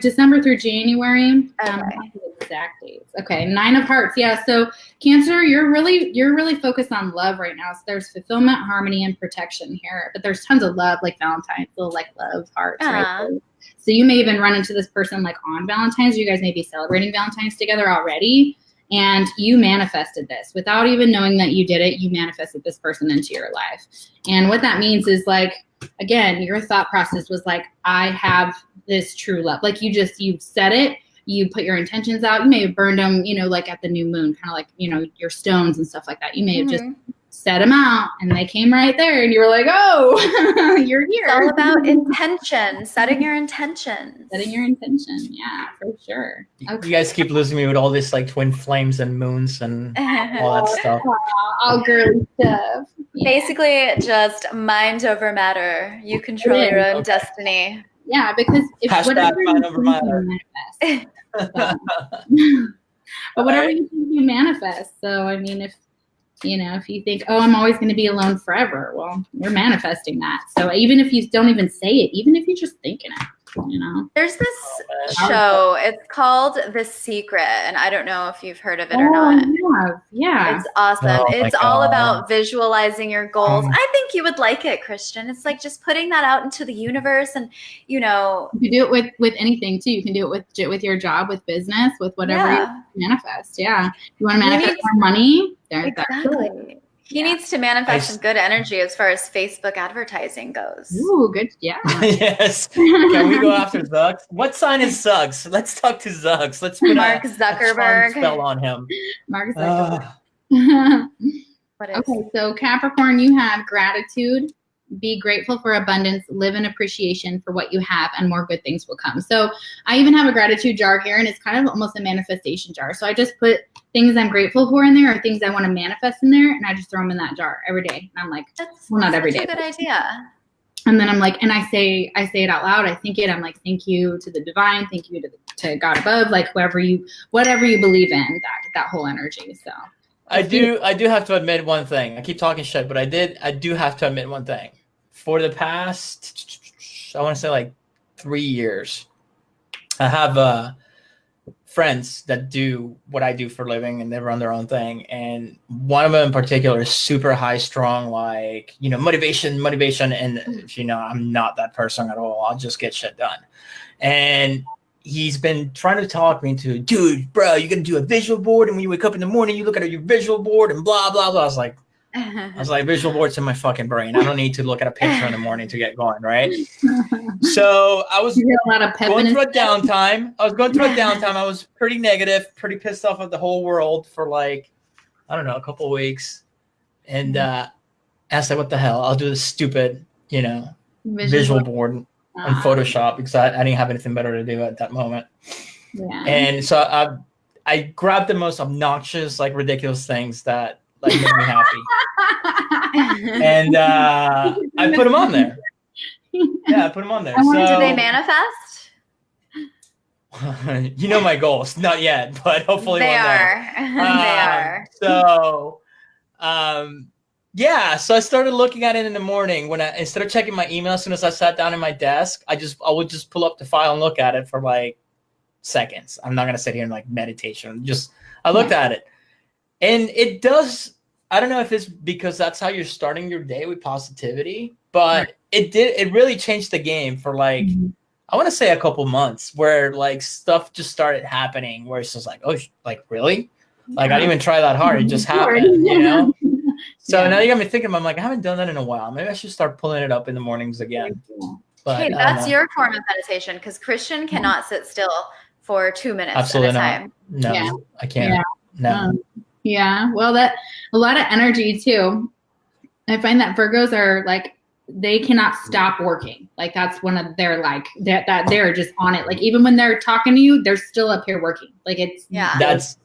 December through January. Okay. Exact dates. Okay, 9 of Hearts. Yeah. So Cancer, you're really focused on love right now. So there's fulfillment, harmony, and protection here. But there's tons of love, like Valentine's, little like love hearts, right? So you may even run into this person like on Valentine's. You guys may be celebrating Valentine's together already. And you manifested this without even knowing that you did it. You manifested this person into your life. And what that means is, like, again, your thought process was like, I have this true love. Like you said it, you put your intentions out. You may have burned them, you know, like at the new moon, kind of like, you know, your stones and stuff like that. You may have just set them out and they came right there and you were like, oh, you're here. It's all about intention, setting your intentions. Setting your intention. Yeah, for sure. Okay. You guys keep losing me with all this like twin flames and moons and all that stuff. All girly stuff. Yeah. Basically, just mind over matter. You control your own destiny. Yeah, because if whatever mind over matter. Manifest. But whatever you think, you manifest. So I mean, if you think, oh, I'm always going to be alone forever, well, you're manifesting that. So even if you don't even say it, even if you're just thinking it, you know. There's this show. It's called The Secret, and I don't know if you've heard of it or not. Yeah. It's awesome. Oh, it's all about visualizing your goals. I think you would like it, Christian. It's like just putting that out into the universe, and you can do it with anything too. You can do it with your job, with business, with whatever you manifest. Yeah. If you want to manifest more money, exactly. He needs to manifest some good energy as far as Facebook advertising goes. Ooh, good. Yeah. Yes. Can we go after Zucks? What sign is Zucks? Let's talk to Zucks. Let's put Mark Zuckerberg. A spell on him. Mark Zuckerberg. Okay, so Capricorn, you have gratitude. Be grateful for abundance, live in appreciation for what you have, and more good things will come. So I even have a gratitude jar here, and it's kind of almost a manifestation jar. So I just put things I'm grateful for in there, or things I want to manifest in there, and I just throw them in that jar every day. And I'm like, well, not every day. That's a good idea. And then I'm like, and I say it out loud. I think it. I'm like, thank you to the divine, thank you to God above, like whatever you believe in, that whole energy. So I do have to admit one thing. I keep talking shit, but I do have to admit one thing. For the past, I want to say like 3 years, I have friends that do what I do for a living, and they run their own thing. And one of them in particular is super high strong, like, motivation. And, I'm not that person at all. I'll just get shit done. And he's been trying to talk me into, dude, bro, you're going to do a visual board. And when you wake up in the morning, you look at your visual board and blah, blah, blah. I was like, visual board's in my fucking brain. I don't need to look at a picture in the morning to get going, right? So I was going through a downtime. I was pretty negative, pretty pissed off at the whole world for like, I don't know, a couple of weeks. And I was like, what the hell? I'll do this stupid, visual board on Photoshop because I didn't have anything better to do at that moment. Yeah. And so I grabbed the most obnoxious, like ridiculous things that like made me happy. And I put them on there. Yeah, I put them on there. So, did they manifest? You know my goals, not yet, but hopefully they one are. day. They are. So, yeah. So I started looking at it in the morning when instead of checking my email as soon as I sat down at my desk, I would just pull up the file and look at it for like seconds. I'm not gonna sit here and like meditation. I looked at it, and it does. I don't know if it's because that's how you're starting your day with positivity, but it really changed the game for like, I want to say a couple months where like stuff just started happening where it's just like, oh, like really? Like I didn't even try that hard. It just happened, So now you got me thinking, I'm like, I haven't done that in a while. Maybe I should start pulling it up in the mornings again. But hey, that's your form of meditation because Christian cannot sit still for 2 minutes Absolutely at a time. Not. No, I can't. Yeah. No. Yeah. Well, that a lot of energy too. I find that Virgos are like, they cannot stop working. Like that's one of their like that they're just on it. Like even when they're talking to you, they're still up here working. Like it's that's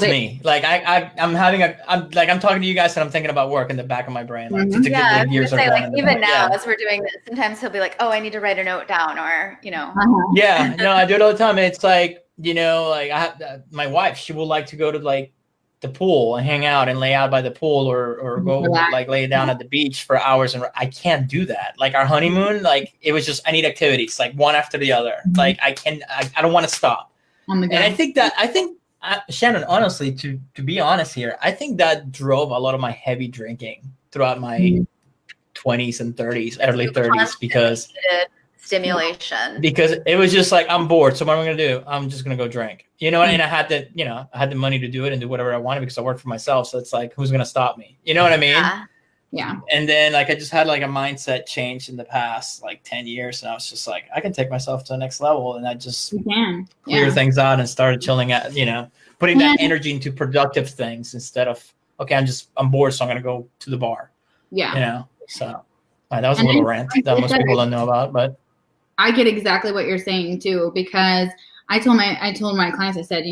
me. Like I'm talking to you guys and I'm thinking about work in the back of my brain. Like, I was gonna say, like even now as we're doing this, sometimes he'll be like, oh, I need to write a note down or Yeah, no, I do it all the time. It's like, like I have my wife, she will like to go to like the pool and hang out and lay out by the pool or go like lay down at the beach for hours. And I can't do that. Like our honeymoon, like it was just, I need activities like one after the other. Like I don't want to stop. And I think Shanon, honestly, to be honest here, I think that drove a lot of my heavy drinking throughout my 20s and 30s, early 30s, because stimulation. Because it was just like, I'm bored. So what am I going to do? I'm just going to go drink, and I had to, I had the money to do it and do whatever I wanted because I worked for myself. So it's like, who's going to stop me? You know what I mean? Yeah. And then like, I just had like a mindset change in the past, like 10 years. And I was just like, I can take myself to the next level. And I just clear things out and started chilling at, putting that energy into productive things instead of, okay, I'm bored. So I'm going to go to the bar. Yeah. So that was a little rant that most people don't know about, but I get exactly what you're saying too, because I told my clients, I said,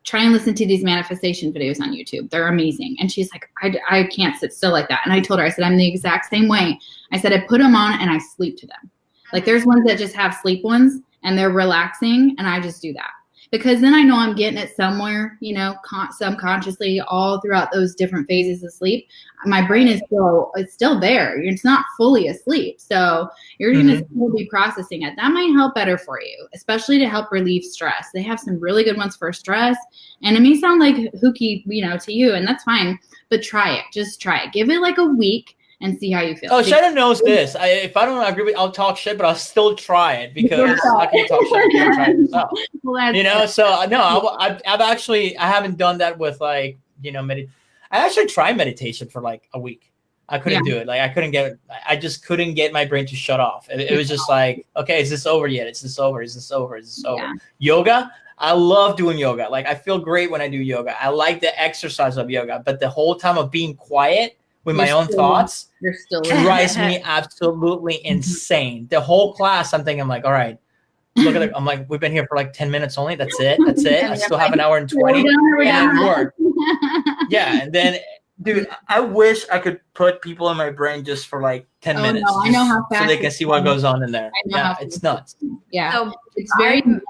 try and listen to these manifestation videos on YouTube. They're amazing. And she's like, I can't sit still like that. And I told her, I said, I'm the exact same way. I said, I put them on and I sleep to them. Like there's ones that just have sleep ones and they're relaxing. And I just do that because then I know I'm getting it somewhere, subconsciously all throughout those different phases of sleep. My brain is still there. It's not fully asleep. So you're going to still be processing it. That might help better for you, especially to help relieve stress. They have some really good ones for stress. And it may sound like hooky, to you, and that's fine, but try it. Just try it. Give it like a week and see how you feel. Oh, Shanon knows this. If I don't agree with, I'll talk shit, but I'll still try it because I can't talk shit. I can't try it myself. So no, I haven't done that with like, I actually tried meditation for like a week. I couldn't do it. Like I just couldn't get my brain to shut off. It was just like, okay, is this over yet? Is this over? Is this over? Is this over? Yeah. Yoga. I love doing yoga. Like I feel great when I do yoga. I like the exercise of yoga, but the whole time of being quiet with my own thoughts drives me absolutely insane. The whole class, I'm thinking, I'm like, all right, look at it. I'm like, we've been here for like 10 minutes only. That's it. I still have an hour and 20. And work. Yeah. And then, dude, I wish I could put people in my brain just for like 10 minutes. No, I know how fast so they can see what goes on in there. Yeah, it's nuts. Yeah. So it's very unique.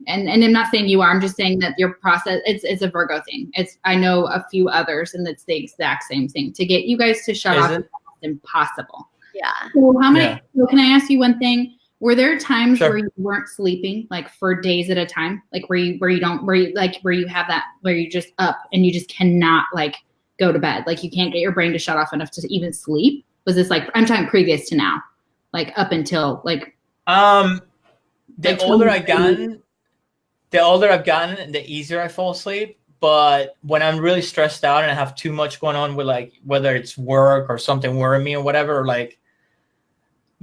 And I'm not saying you are, I'm just saying that your process, it's a Virgo thing. I know a few others and it's the exact same thing. To get you guys to shut off is impossible. Yeah. So so can I ask you one thing? Were there times where you weren't sleeping like for days at a time? Like where you have that, where you're just up and you just cannot like go to bed? Like you can't get your brain to shut off enough to even sleep? Was this like, I'm talking previous to now, like up until like, the older I've gotten, the easier I fall asleep. But when I'm really stressed out and I have too much going on with like, whether it's work or something worrying me or whatever, or like,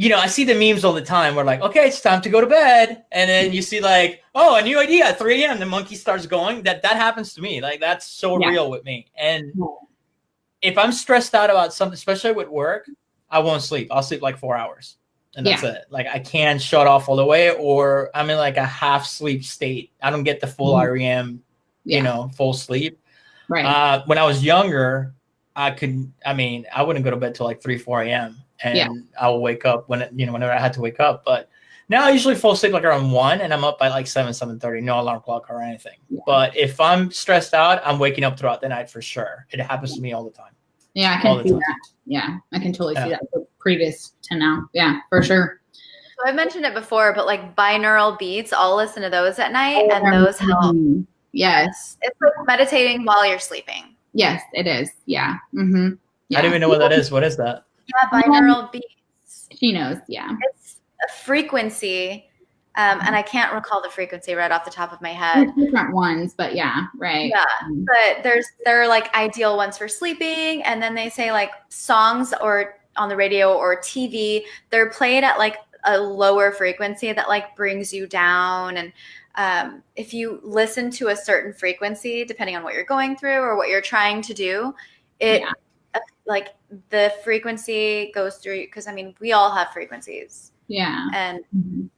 I see the memes all the time where like, okay, it's time to go to bed. And then you see like, oh, a new idea at 3 a.m. The monkey starts going. That happens to me. Like that's so real with me. And if I'm stressed out about something, especially with work, I won't sleep. I'll sleep like 4 hours. And that's it. Like I can't shut off all the way, or I'm in like a half sleep state. I don't get the full REM, full sleep. Right. When I was younger, I wouldn't go to bed till like 3, 4 a.m. And I'll wake up whenever I had to wake up. But now I usually fall asleep like around 1 and I'm up by like 7:30, no alarm clock or anything. Yeah. But if I'm stressed out, I'm waking up throughout the night for sure. It happens to me all the time. Yeah, I can see that. Yeah, I can totally see that previous to now. Yeah, for sure. So I've mentioned it before, but like binaural beats, I'll listen to those at night and those help. Yes. It's like meditating while you're sleeping. Yes, it is. Yeah. Mm-hmm. Yeah. I don't even know what that is. What is that? Yeah, binaural beats. She knows. Yeah. It's a frequency. And I can't recall the frequency right off the top of my head. There's different ones, but yeah, right. Yeah, but there are like ideal ones for sleeping, and then they say like songs or on the radio or TV, they're played at like a lower frequency that like brings you down. And if you listen to a certain frequency, depending on what you're going through or what you're trying to do, like the frequency goes through, because I mean, we all have frequencies. Yeah. And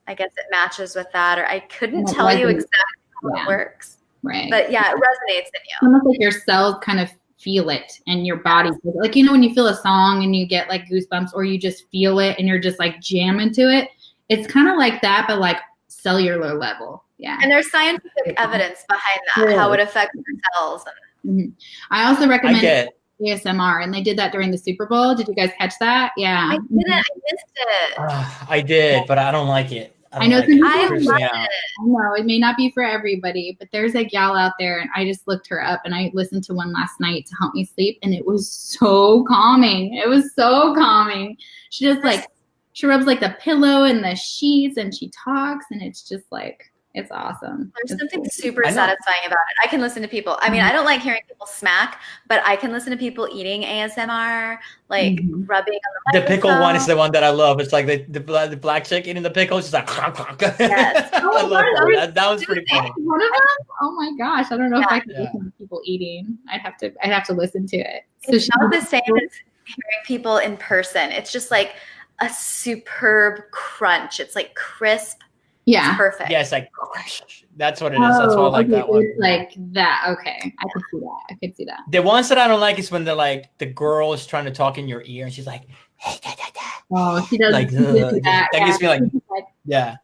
I guess it matches with that, or I couldn't tell you exactly how it works. Right. But yeah, it resonates in you. Almost like your cells kind of feel it and your body. Like, when you feel a song and you get like goosebumps, or you just feel it and you're just like jamming to it. It's kind of like that, but like cellular level. Yeah. And there's scientific evidence behind that, how it affects your cells. I also recommend ASMR, and they did that during the Super Bowl. Did you guys catch that? Yeah. I didn't. I missed it. I did, but I don't like it. I know. I love it. I know it may not be for everybody, but there's a gal out there, and I just looked her up, and I listened to one last night to help me sleep, and it was so calming. It was so calming. She just like, she rubs like the pillow and the sheets, and she talks, and it's just like, it's awesome. There's something super satisfying about it. I can listen to people. I mean, I don't like hearing people smack, but I can listen to people eating ASMR, like rubbing on the microphone. The pickle one is the one that I love. It's like the black chick eating the pickle. It's just like, yes. I love that. That was pretty funny. One of them? Oh my gosh. I don't know if I can listen to people eating. I'd have to listen to it. So it's not the same as hearing people in person. It's just like a superb crunch. It's like crisp. Yeah. It's perfect. Yeah, it's like, that's what it is. That's why I like that one. It's like that. Okay. I could see that. I could see that. The ones that I don't like is when they're like, the girl is trying to talk in your ear and she's like, hey, da, da, da. Oh, she does. Like, that gives me like, yeah.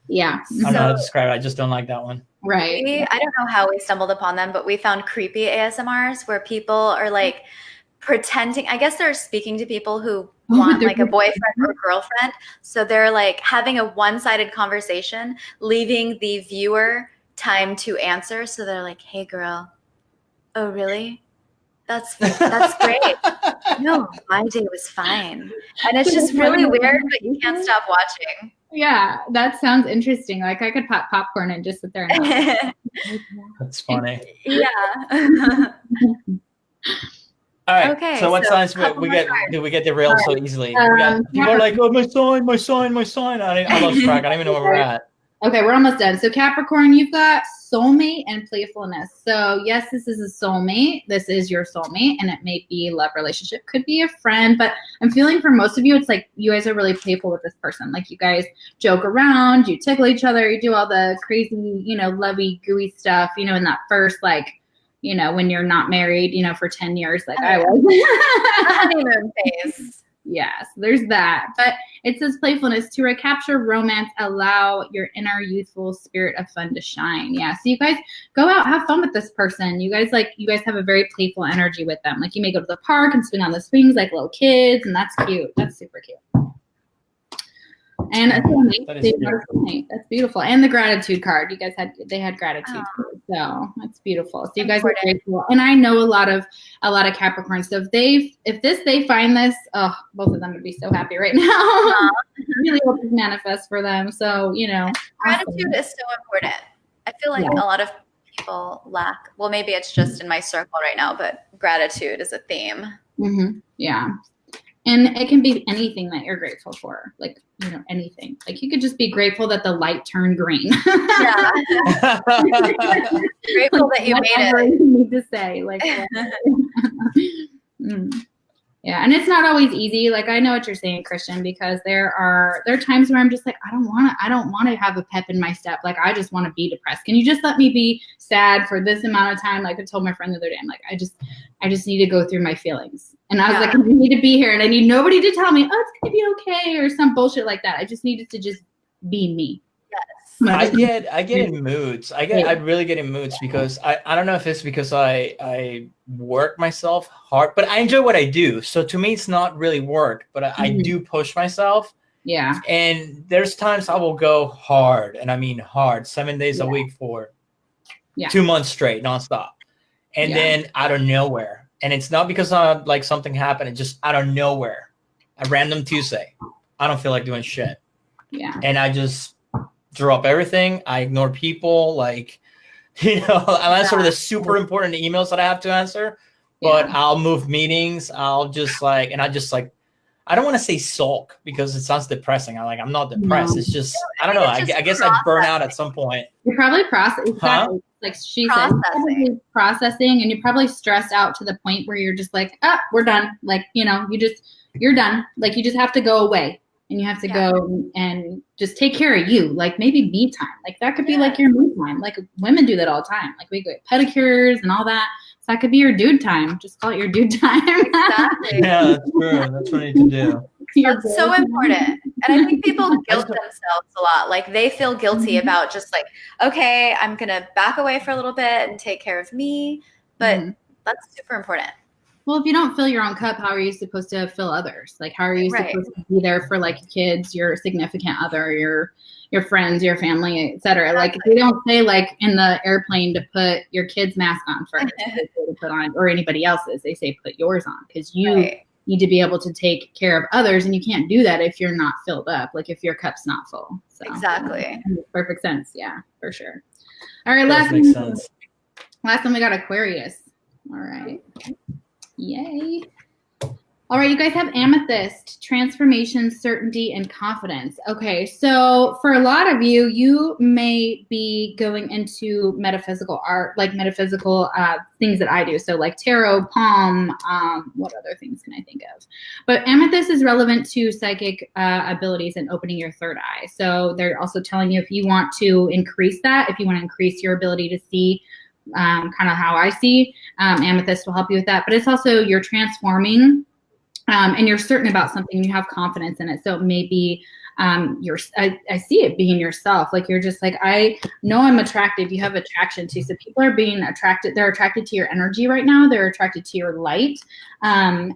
Yeah. I don't know how to describe it. I just don't like that one. Right. I don't know how we stumbled upon them, but we found creepy ASMRs where people are like pretending, I guess they're speaking to people who want like a boyfriend or girlfriend. So they're like having a one-sided conversation, leaving the viewer time to answer. So they're like, hey girl, oh really? That's great. No, my day was fine. And it's just really weird, but you can't stop watching. Yeah, that sounds interesting. Like I could pop popcorn and just sit there and That's funny. Yeah. All right. Okay. So what signs we get? Do we get derailed so easily? People are like, oh, my sign. I lost track. I don't even know where we're at. Okay, we're almost done. So Capricorn, you've got soulmate and playfulness. So yes, this is a soulmate. This is your soulmate, and it may be a love relationship, could be a friend, but I'm feeling for most of you, it's like you guys are really playful with this person. Like you guys joke around, you tickle each other, you do all the crazy, lovey gooey stuff, in that first like, when you're not married, for 10 years, like I was. Honeymoon phase. Yes, there's that. But it says playfulness to recapture romance, allow your inner youthful spirit of fun to shine. Yeah. So you guys go out, have fun with this person. You guys have a very playful energy with them. Like you may go to the park and swing on the swings like little kids, and that's cute. That's super cute. And a soulmate. That's beautiful. And the gratitude card. You guys had gratitude. So that's beautiful. So you guys are grateful. And I know a lot of Capricorns. So if they find this, both of them would be so happy right now. Really hope to manifest for them. So, gratitude is so important. I feel like a lot of people lack, well, maybe it's just in my circle right now, but gratitude is a theme. Mm-hmm. Yeah. And it can be anything that you're grateful for, like, anything. Like you could just be grateful that the light turned green. Yeah. Grateful that you made it. You need to say, like, Mm. Yeah, and it's not always easy. Like I know what you're saying, Christian, because there are times where I'm just like, I don't want to have a pep in my step. Like I just want to be depressed. Can you just let me be sad for this amount of time? Like I told my friend the other day, I'm like, I just need to go through my feelings. And I was like, I need to be here, and I need nobody to tell me, oh, it's gonna be okay, or some bullshit like that. I just needed to just be me. I get in moods. I really get in moods because I don't know if it's because I work myself hard, but I enjoy what I do. So to me, it's not really work, but I do push myself. Yeah. And there's times I will go hard, and I mean hard, 7 days a week for 2 months straight, nonstop. And then out of nowhere, and it's not because like something happened. It just out of nowhere, a random Tuesday, I don't feel like doing shit. Yeah. And I just drop everything. I ignore people, like, I'll answer the super important emails that I have to answer, but I'll move meetings. I'll just I don't want to say sulk because it sounds depressing. I'm not depressed. It's just, I don't know. I guess I burn out at some point. You're probably processing. Like she said, you're processing, and you're probably stressed out to the point where you're just like, we're done. Like, you're done. Like you just have to go away. And you have to go and just take care of you, like maybe me time. Like that could be like your me time. Like women do that all the time. Like we get pedicures and all that. So that could be your dude time. Just call it your dude time. Exactly. Yeah, that's true. That's what I need to do. That's so important. And I think people guilt themselves a lot. Like they feel guilty about just like, okay, I'm going to back away for a little bit and take care of me. But that's super important. Well, if you don't fill your own cup, how are you supposed to fill others? Like, how are you supposed to be there for like your kids, your significant other, your friends, your family, etc.? Exactly. Like, if they don't say like in the airplane to put your kid's mask on first, to put on, or anybody else's, they say put yours on because you need to be able to take care of others, and you can't do that if you're not filled up. Like if your cup's not full. So, exactly. Perfect sense. Yeah, for sure. All right, last one we got Aquarius. All right. Yay. All right, you guys have Amethyst, transformation, certainty, and confidence. Okay, so for a lot of you, you may be going into metaphysical art, like metaphysical things that I do. So like tarot, palm, what other things can I think of? But Amethyst is relevant to psychic abilities and opening your third eye. So they're also telling you if you want to increase that, if you want to increase your ability to see kind of how I see, Amethyst will help you with that. But it's also you're transforming and you're certain about something and you have confidence in it. So maybe I see it being yourself. Like you're just like, I know I'm attractive. You have attraction to. So people are being attracted. They're attracted to your energy right now. They're attracted to your light. And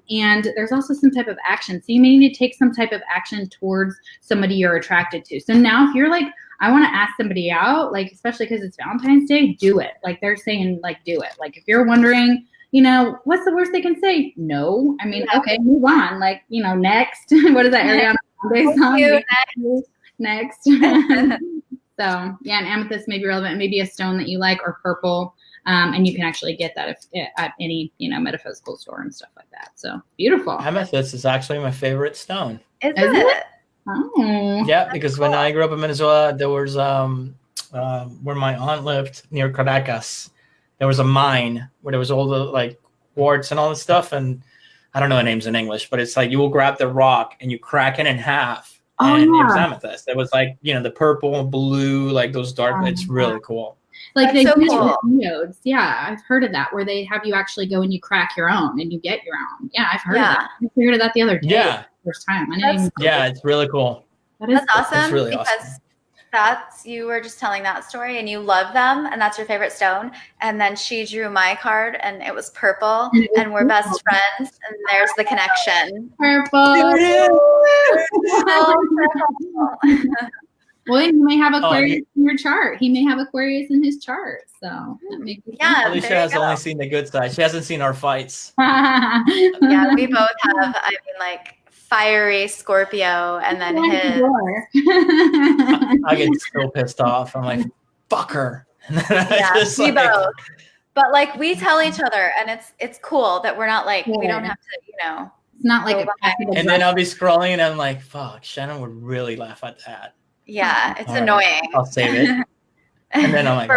there's also some type of action. So you may need to take some type of action towards somebody you're attracted to. So now if you're like, I want to ask somebody out, like, especially because it's Valentine's Day, do it. Like they're saying, like, do it. Like if you're wondering, what's the worst they can say? No. I mean, okay, move on. Like, next. What is that Ariana Grande song? Next. So yeah, and amethyst may be relevant. Maybe a stone that you like, or purple. And you can actually get that at any, metaphysical store and stuff like that. So beautiful. Amethyst is actually my favorite stone. Is it? Oh. Yeah, because when I grew up in Venezuela, there was where my aunt lived near Caracas, there was a mine where there was all the like quartz and all this stuff, and I don't know the names in English, but it's like you will grab the rock and you crack it in half, and it was amethyst. It was like the purple, blue, like those dark. It's really cool. Like they do it with geodes. Yeah, I've heard of that, where they have you actually go and you crack your own and you get your own. Yeah, I've heard of that. I figured of that the other day. Yeah. First time. It's really cool. That's awesome. It's really because you were just telling that story and you love them and that's your favorite stone. And then she drew my card and it was purple and we're best friends and there's the connection. Purple. Well, you may have Aquarius in your chart. He may have Aquarius in his chart. So Alicia has only seen the good side. She hasn't seen our fights. Yeah, we both have, like fiery Scorpio and then his. I get so pissed off. I'm like, fuck her. Yeah, we both. But like we tell each other and it's cool that we're not like, we don't have to, it's not like and then I'll be scrolling and I'm like, fuck, Shanon would really laugh at that. Yeah, it's annoying. I'll save it. And then I'm like,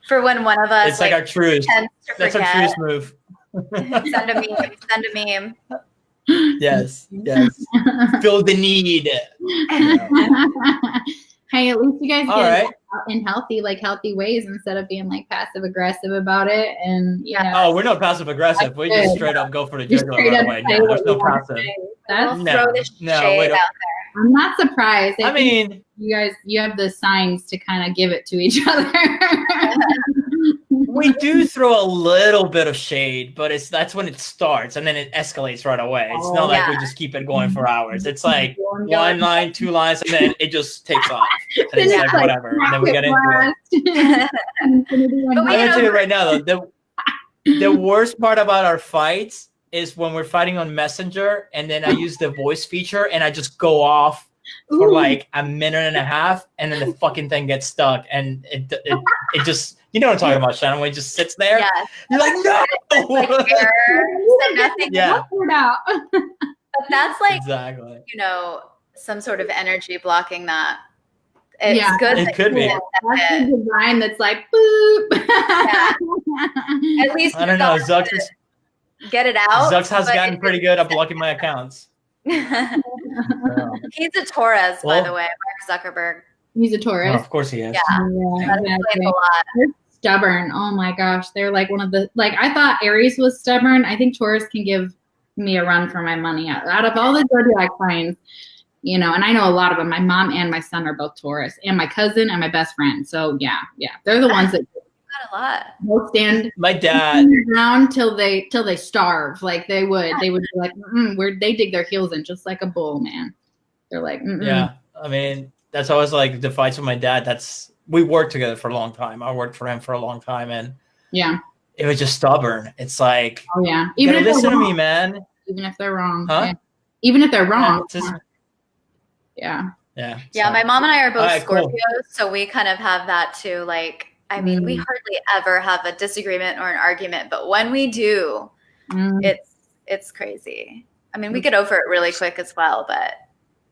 for when one of us it's like our truce. That's our truce move. Send a meme. Send a meme. Yes. Feel the need. Hey, at least you guys All get right. it out in healthy ways instead of being like passive aggressive about it. And Oh, we're not passive aggressive. We just straight up go for the jugular right away. No, there's no passive. We'll No, throw the shade out there. I'm not surprised. I mean, you have the signs to kind of give it to each other. we do throw a little bit of shade, but that's when it starts and then it escalates right away. It's not like we just keep it going for hours. It's like one line, two lines, and then it just takes off. And it's like whatever. And then we get into it. I'm gonna tell you right now though, the worst part about our fights is when we're fighting on Messenger and then I use the voice feature and I just go off for like a minute and a half and then the fucking thing gets stuck and it just, you know what I'm talking about, Shanon, when it just sits there. Yeah. You're like, no. Like so nothing. Yeah. But that's like, exactly. you know, some sort of energy blocking that. It's good. It could be. That's the design that's like, boop. At least I don't know. Zucks get it out. Zucks has gotten pretty good at blocking my accounts. He's a Taurus, by the way, Mark Zuckerberg. He's a Taurus. Oh, of course he is. Yeah. Exactly. A lot. They're stubborn. Oh my gosh. They're like one of the, like, I thought Aries was stubborn. I think Taurus can give me a run for my money. Out of all the zodiac signs, you know, and I know a lot of them. My mom and my son are both Taurus, and my cousin and my best friend. So yeah, they're the ones that a lot. will stand my dad around till they starve. Like they would be like, where they dig their heels in just like a bull, man. They're like, yeah. I mean, that's always like the fights with my dad. We worked together for a long time. I worked for him for a long time, and yeah, it was just stubborn. It's like, oh yeah, even if listen to me, man. Even if they're wrong, huh? Yeah. Even if they're wrong, yeah. So. My mom and I are both right, Scorpios, cool. So we kind of have that too. Like, I mean, we hardly ever have a disagreement or an argument, but when we do, it's crazy. I mean, we get over it really quick as well, but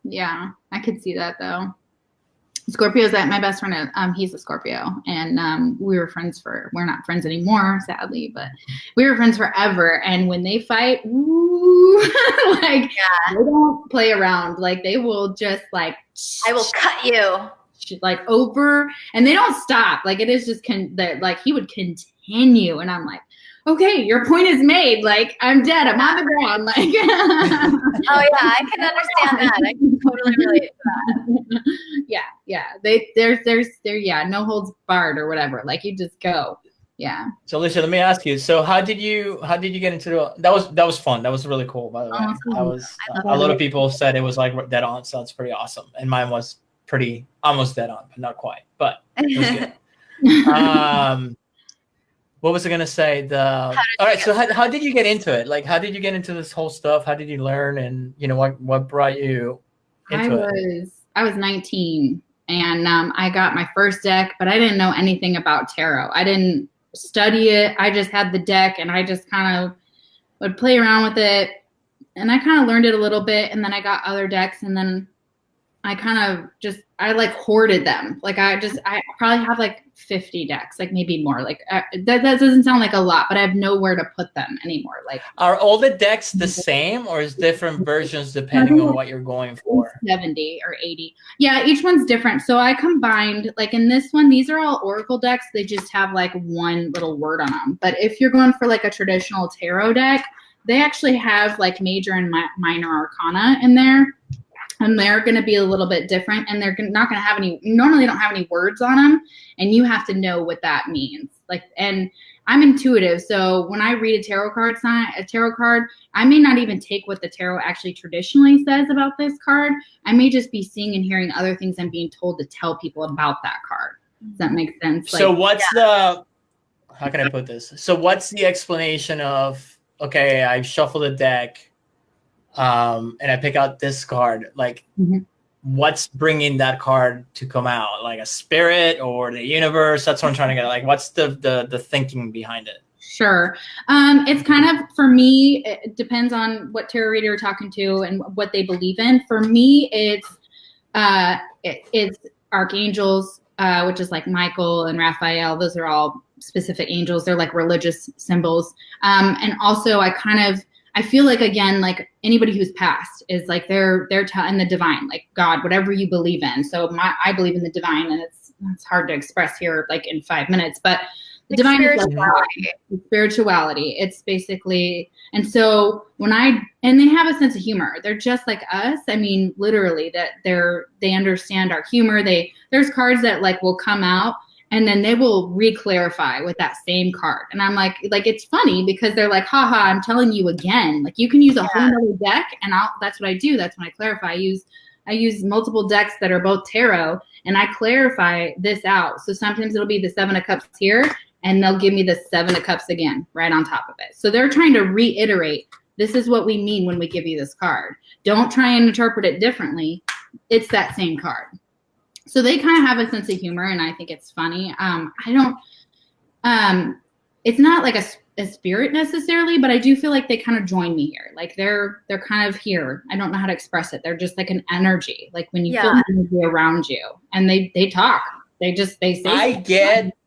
yeah, I could see that though. Scorpio's that my best friend, he's a Scorpio, and we're not friends anymore, sadly, but we were friends forever. And when they fight, they don't play around. Like they will just like, I will cut you. Like over, and they don't stop. Like it is just like he would continue, and I'm like, okay, your point is made. Like I'm dead. I'm on the ground. Like, oh yeah, I can understand that. I can totally relate to that. Yeah. There's no holds barred or whatever. Like you just go. Yeah. So Alicia, let me ask you. So how did you get into that was fun. That was really cool, by the way. A lot of people said it was like dead on, so that's pretty awesome. And mine was pretty almost dead on, but not quite. But it was good. What was I gonna say? All right. So how did you get into it? Like, how did you get into this whole stuff? How did you learn? And you know what brought you into it? I was 19, and I got my first deck, but I didn't know anything about tarot. I didn't study it. I just had the deck, and I just kind of would play around with it, and I kind of learned it a little bit, and then I got other decks, and then I kind of I like hoarded them. Like I probably have like 50 decks, like maybe more. Like that doesn't sound like a lot, but I have nowhere to put them anymore. Like, are all the decks the same, or is different versions depending on what you're going for? 70 or 80. Yeah, each one's different. So I combined, like in this one, these are all Oracle decks. They just have like one little word on them. But if you're going for like a traditional tarot deck, they actually have like major and minor arcana in there. And they're going to be a little bit different, and they're not going to have normally don't have any words on them, and you have to know what that means. Like, and I'm intuitive, so when I read a tarot card, I may not even take what the tarot actually traditionally says about this card. I may just be seeing and hearing other things I'm being told to tell people about that card. Does that make sense? So how can I put this? So what's the explanation of, okay, I shuffle the deck, and I pick out this card, like what's bringing that card to come out? Like a spirit or the universe? That's what I'm trying to get at. Like, what's the thinking behind it? Sure. It's kind of, for me, it depends on what tarot reader you're talking to and what they believe in. For me, it's archangels, which is like Michael and Raphael. Those are all specific angels. They're like religious symbols. And also I feel like, again, like anybody who's passed is like they're in the divine, like God, whatever you believe in. So I believe in the divine, and it's hard to express here like in 5 minutes, but the divine is like spirituality. It's basically, and so and they have a sense of humor. They're just like us. I mean, literally that they understand our humor. There's cards that like will come out and then they will re-clarify with that same card. And I'm like, it's funny because they're like, haha, I'm telling you again, like you can use a whole other deck, and that's what I do. That's when I clarify. I use multiple decks that are both tarot, and I clarify this out. So sometimes it'll be the 7 of Cups here, and they'll give me the 7 of Cups again, right on top of it. So they're trying to reiterate, this is what we mean when we give you this card. Don't try and interpret it differently. It's that same card. So they kind of have a sense of humor, and I think it's funny. It's not like a spirit necessarily, but I do feel like they kind of join me here. Like they're kind of here. I don't know how to express it. They're just like an energy, like when you feel energy around you, and they talk. They say.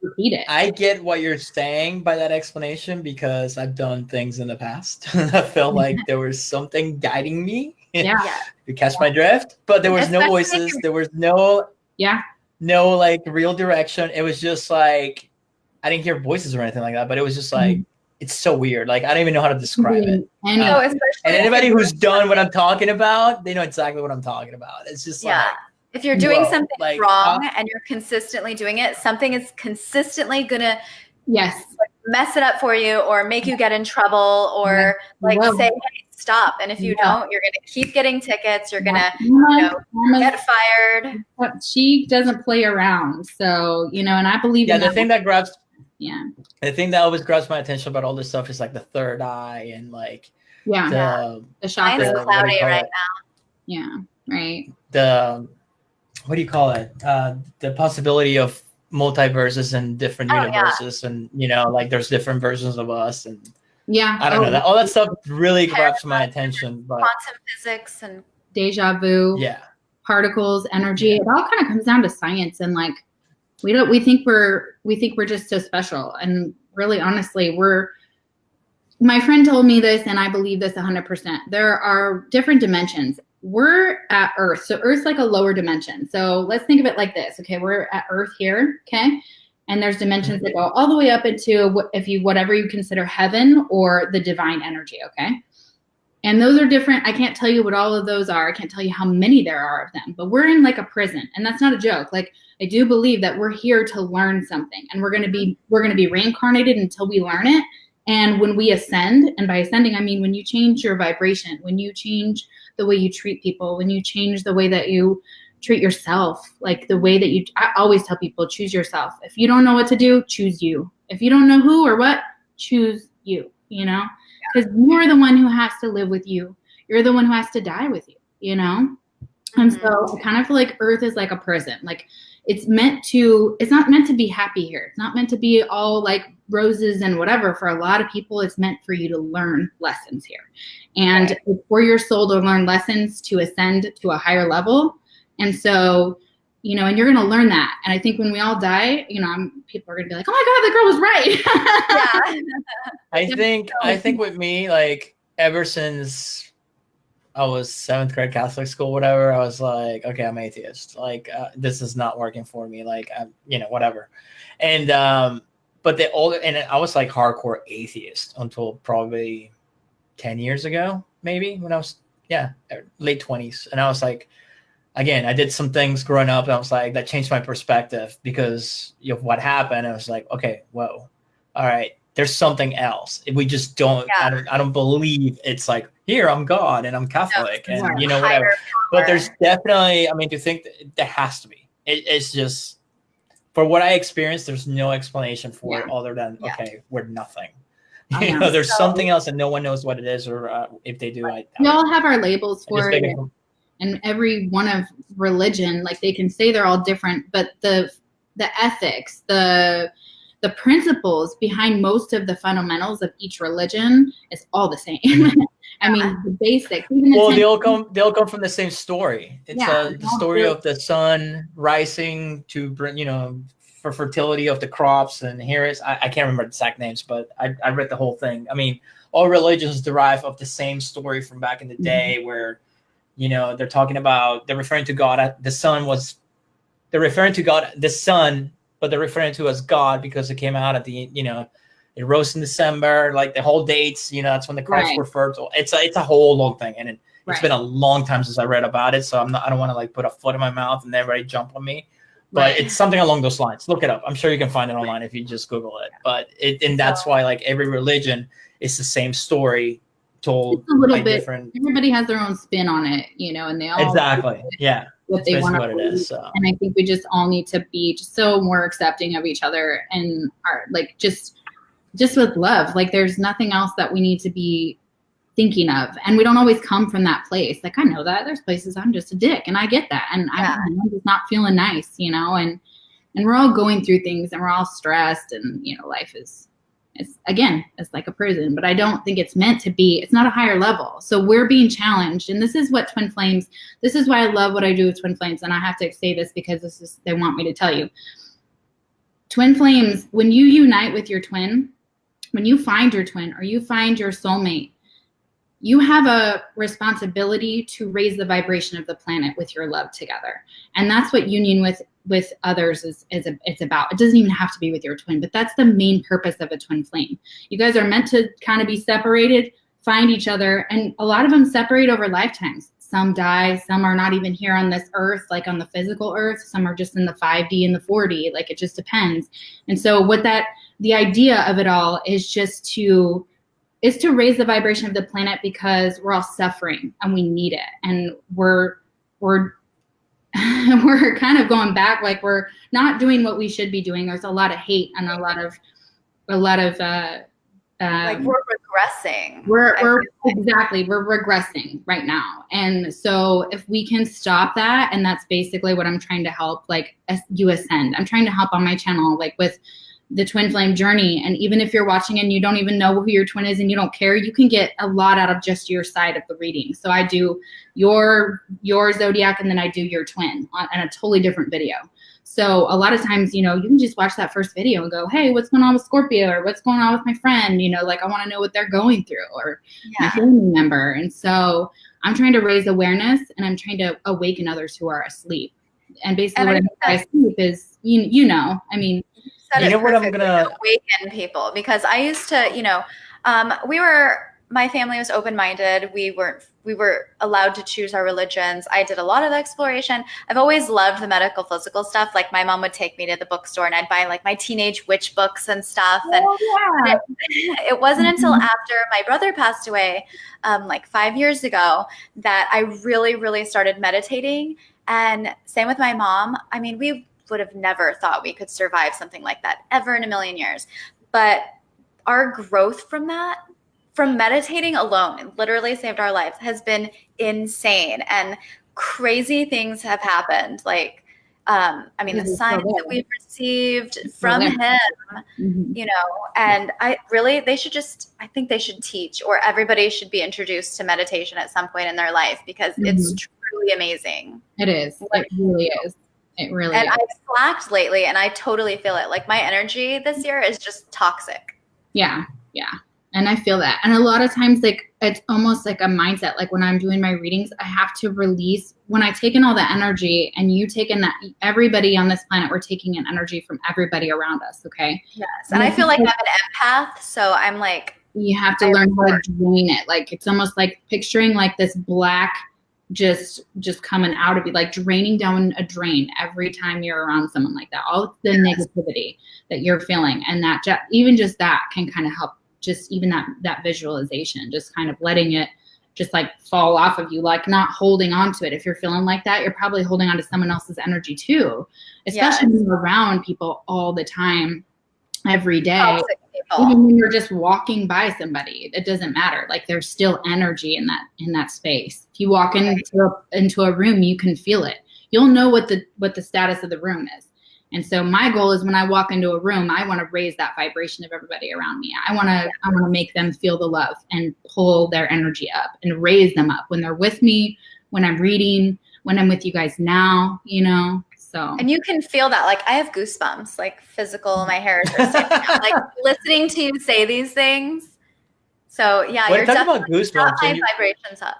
Repeat it. I get what you're saying by that explanation because I've done things in the past. I felt like there was something guiding me. Yeah. You catch my drift, but there was no voices. There was no like real direction. It was just like I didn't hear voices or anything like that, but it was just like it's so weird. Like I don't even know how to describe it. I know, and anybody who's done what I'm talking about, they know exactly what I'm talking about. It's just like if you're doing something wrong and you're consistently doing it, something is consistently gonna mess it up for you or make you get in trouble or say, hey, stop. And if you don't, you're gonna keep getting tickets. You're gonna get fired. She doesn't play around. So, and I believe in the thing that grabs the thing that always grabs my attention about all this stuff is like the third eye and like the chakra is cloudy right now. Yeah, right. What do you call it? The possibility of multiverses and different universes, and like there's different versions of us, and I don't know that all that stuff really grabs my attention. But quantum physics and deja vu, particles, energy, it all kind of comes down to science, and like we think we're just so special, and really honestly my friend told me this, and I believe this 100%. There are different dimensions. We're at Earth. So Earth's like a lower dimension. So let's think of it like this. Okay, we're at Earth here, okay? And there's dimensions that go all the way up into whatever you consider heaven or the divine energy, okay? And those are different. I can't tell you what all of those are. I can't tell you how many there are of them. But we're in like a prison, and that's not a joke. Like I do believe that we're here to learn something, and we're gonna be reincarnated until we learn it. And when we ascend, and by ascending I mean when you change your vibration, when you change the way you treat people, when you change the way that you treat yourself, like the way that I always tell people, choose yourself. If you don't know what to do, choose you. If you don't know who or what, choose you, because you're the one who has to live with you. You're the one who has to die with you, And so I kind of feel like Earth is like a prison. Like it's not meant to be happy here. It's not meant to be all like roses and whatever. For a lot of people, it's meant for you to learn lessons here. And for your soul to learn lessons to ascend to a higher level. And so, and you're going to learn that. And I think when we all die, people are going to be like, oh my God, the girl was right. I think with me, like ever since I was 7th grade Catholic school, whatever, I was like, okay, I'm atheist. Like, this is not working for me. Like, whatever. And, but and I was like hardcore atheist until probably 10 years ago, maybe when I was, late 20s. And I was like, again, I did some things growing up and I was like, that changed my perspective because of what happened. I was like, okay, whoa, all right. There's something else. We just don't. I don't believe it's like here I'm God and I'm Catholic and whatever. But there's definitely. I mean, to think that there has to be. It's just for what I experienced. There's no explanation for it other than okay, we're nothing. There's something else and no one knows what it is, or if they do, we all have our labels for it. And every one of religion, like they can say they're all different, but the ethics, the principles behind most of the fundamentals of each religion is all the same. I mean, the basics. They'll come from the same story. It's the story of the sun rising to bring, for fertility of the crops. And here is, I can't remember the exact names, but I read the whole thing. I mean, all religions derive of the same story from back in the day where, you know, they're talking about, they're referring to God. They're referring to God, the sun, but they're referring to as God because it came out at the, you know, it rose in December, like the whole dates, you know, that's when the crops were fertile. It's a whole long thing. And it's been a long time since I read about it. So I don't want to like put a foot in my mouth and everybody jump on me, but it's something along those lines. Look it up. I'm sure you can find it online if you just Google it, but and that's why like every religion is the same story told it's a little bit different. Everybody has their own spin on it, you know, and they all what they want to believe. And I think we just all need to be just so more accepting of each other and are like just with love. Like there's nothing else that we need to be thinking of, and we don't always come from that place. Like I know that there's places I'm just a dick, and I get that, and I'm just not feeling nice, you know, and we're all going through things, and we're all stressed, and you know, life is, it's like a prison, but I don't think it's meant to be. It's not a higher level. So we're being challenged. And this is what Twin Flames, this is why I love what I do with Twin Flames. And I have to say this because they want me to tell you. Twin Flames, when you unite with your twin, when you find your twin or you find your soulmate, you have a responsibility to raise the vibration of the planet with your love together. And that's what union with others is it's about. It doesn't even have to be with your twin, but that's the main purpose of a twin flame. You guys are meant to kind of be separated, find each other, and a lot of them separate over lifetimes. Some die, some are not even here on this earth, like on the physical earth. Some are just in the 5D and the 4D, like it just depends. And so the idea of it all is just to raise the vibration of the planet because we're all suffering and we need it. And we're kind of going back, like we're not doing what we should be doing. There's a lot of hate and a lot of like we're regressing. We're regressing right now. And so if we can stop that, and that's basically what I'm trying to help, like as you ascend, I'm trying to help on my channel, like with the twin flame journey. And even if you're watching and you don't even know who your twin is and you don't care, you can get a lot out of just your side of the reading. So I do your zodiac, and then I do your twin on a totally different video. So a lot of times, you know, you can just watch that first video and go, hey, what's going on with Scorpio, or what's going on with my friend? You know, like I want to know what they're going through, or my family member. And so I'm trying to raise awareness, and I'm trying to awaken others who are asleep. And basically what I mean by sleep is, you know, I mean, you know what I'm gonna awaken people, because I used to, you know, my family was open-minded. We were allowed to choose our religions. I did a lot of exploration. I've always loved the medical physical stuff. Like my mom would take me to the bookstore and I'd buy like my teenage witch books and stuff. And it wasn't until after my brother passed away, like 5 years ago, that I really, really started meditating. And same with my mom. I mean, we would have never thought we could survive something like that ever in a million years. But our growth from that, from meditating alone, and literally saved our lives, has been insane. And crazy things have happened. Like, I mean, the signs that we've received from him, you know, and I think they should teach, or everybody should be introduced to meditation at some point in their life, because it's truly amazing. It is. It really is. It really is. I've slacked lately, and I totally feel it. Like my energy this year is just toxic. Yeah. Yeah. And I feel that. And a lot of times, like, it's almost like a mindset. Like when I'm doing my readings, I have to release, when I take in all the energy, and you take in that, everybody on this planet, we're taking in energy from everybody around us. Okay. Yes. And I feel like I'm an empath. So I'm like, you have to learn how to drain it. Like, it's almost like picturing like this black, just coming out of you, like draining down a drain every time you're around someone like that. All the negativity that you're feeling, and that even just that can kind of help. Just even that visualization, just kind of letting it just like fall off of you, like not holding on to it. If you're feeling like that, you're probably holding on to someone else's energy too, especially when you're around people all the time, every day. Even when you're just walking by somebody, it doesn't matter. Like there's still energy in that space. If you walk into a room, you can feel it. You'll know what the status of the room is. And so my goal is, when I walk into a room, I want to raise that vibration of everybody around me. I want to make them feel the love and pull their energy up and raise them up when they're with me, when I'm reading, when I'm with you guys now, you know. So, and you can feel that. Like I have goosebumps, like physical, my hairs are standing up. Like listening to you say these things. So yeah, When you're talk about definitely got goosebumps, my and you vibrations up.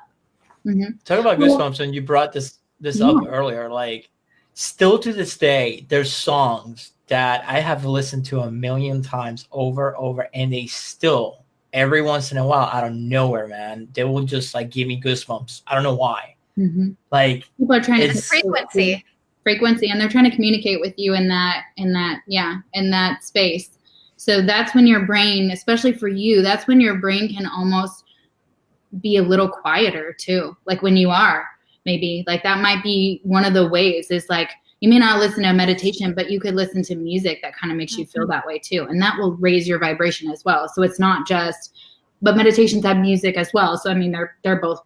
talk about Well, goosebumps, and you brought this yeah. up earlier. Like, still to this day, there's songs that I have listened to a million times over, and they still every once in a while out of nowhere, man, they will just like give me goosebumps. I don't know why. Like People are trying to Frequency. and they're trying to communicate with you in that space. So that's when your brain, especially for you, that's when your brain can almost be a little quieter too. Like when you are maybe like that might be one of the ways is like you may not listen to meditation, but you could listen to music that kind of makes you feel that way too. And that will raise your vibration as well. So it's not just, but meditations have music as well. So I mean, they're both,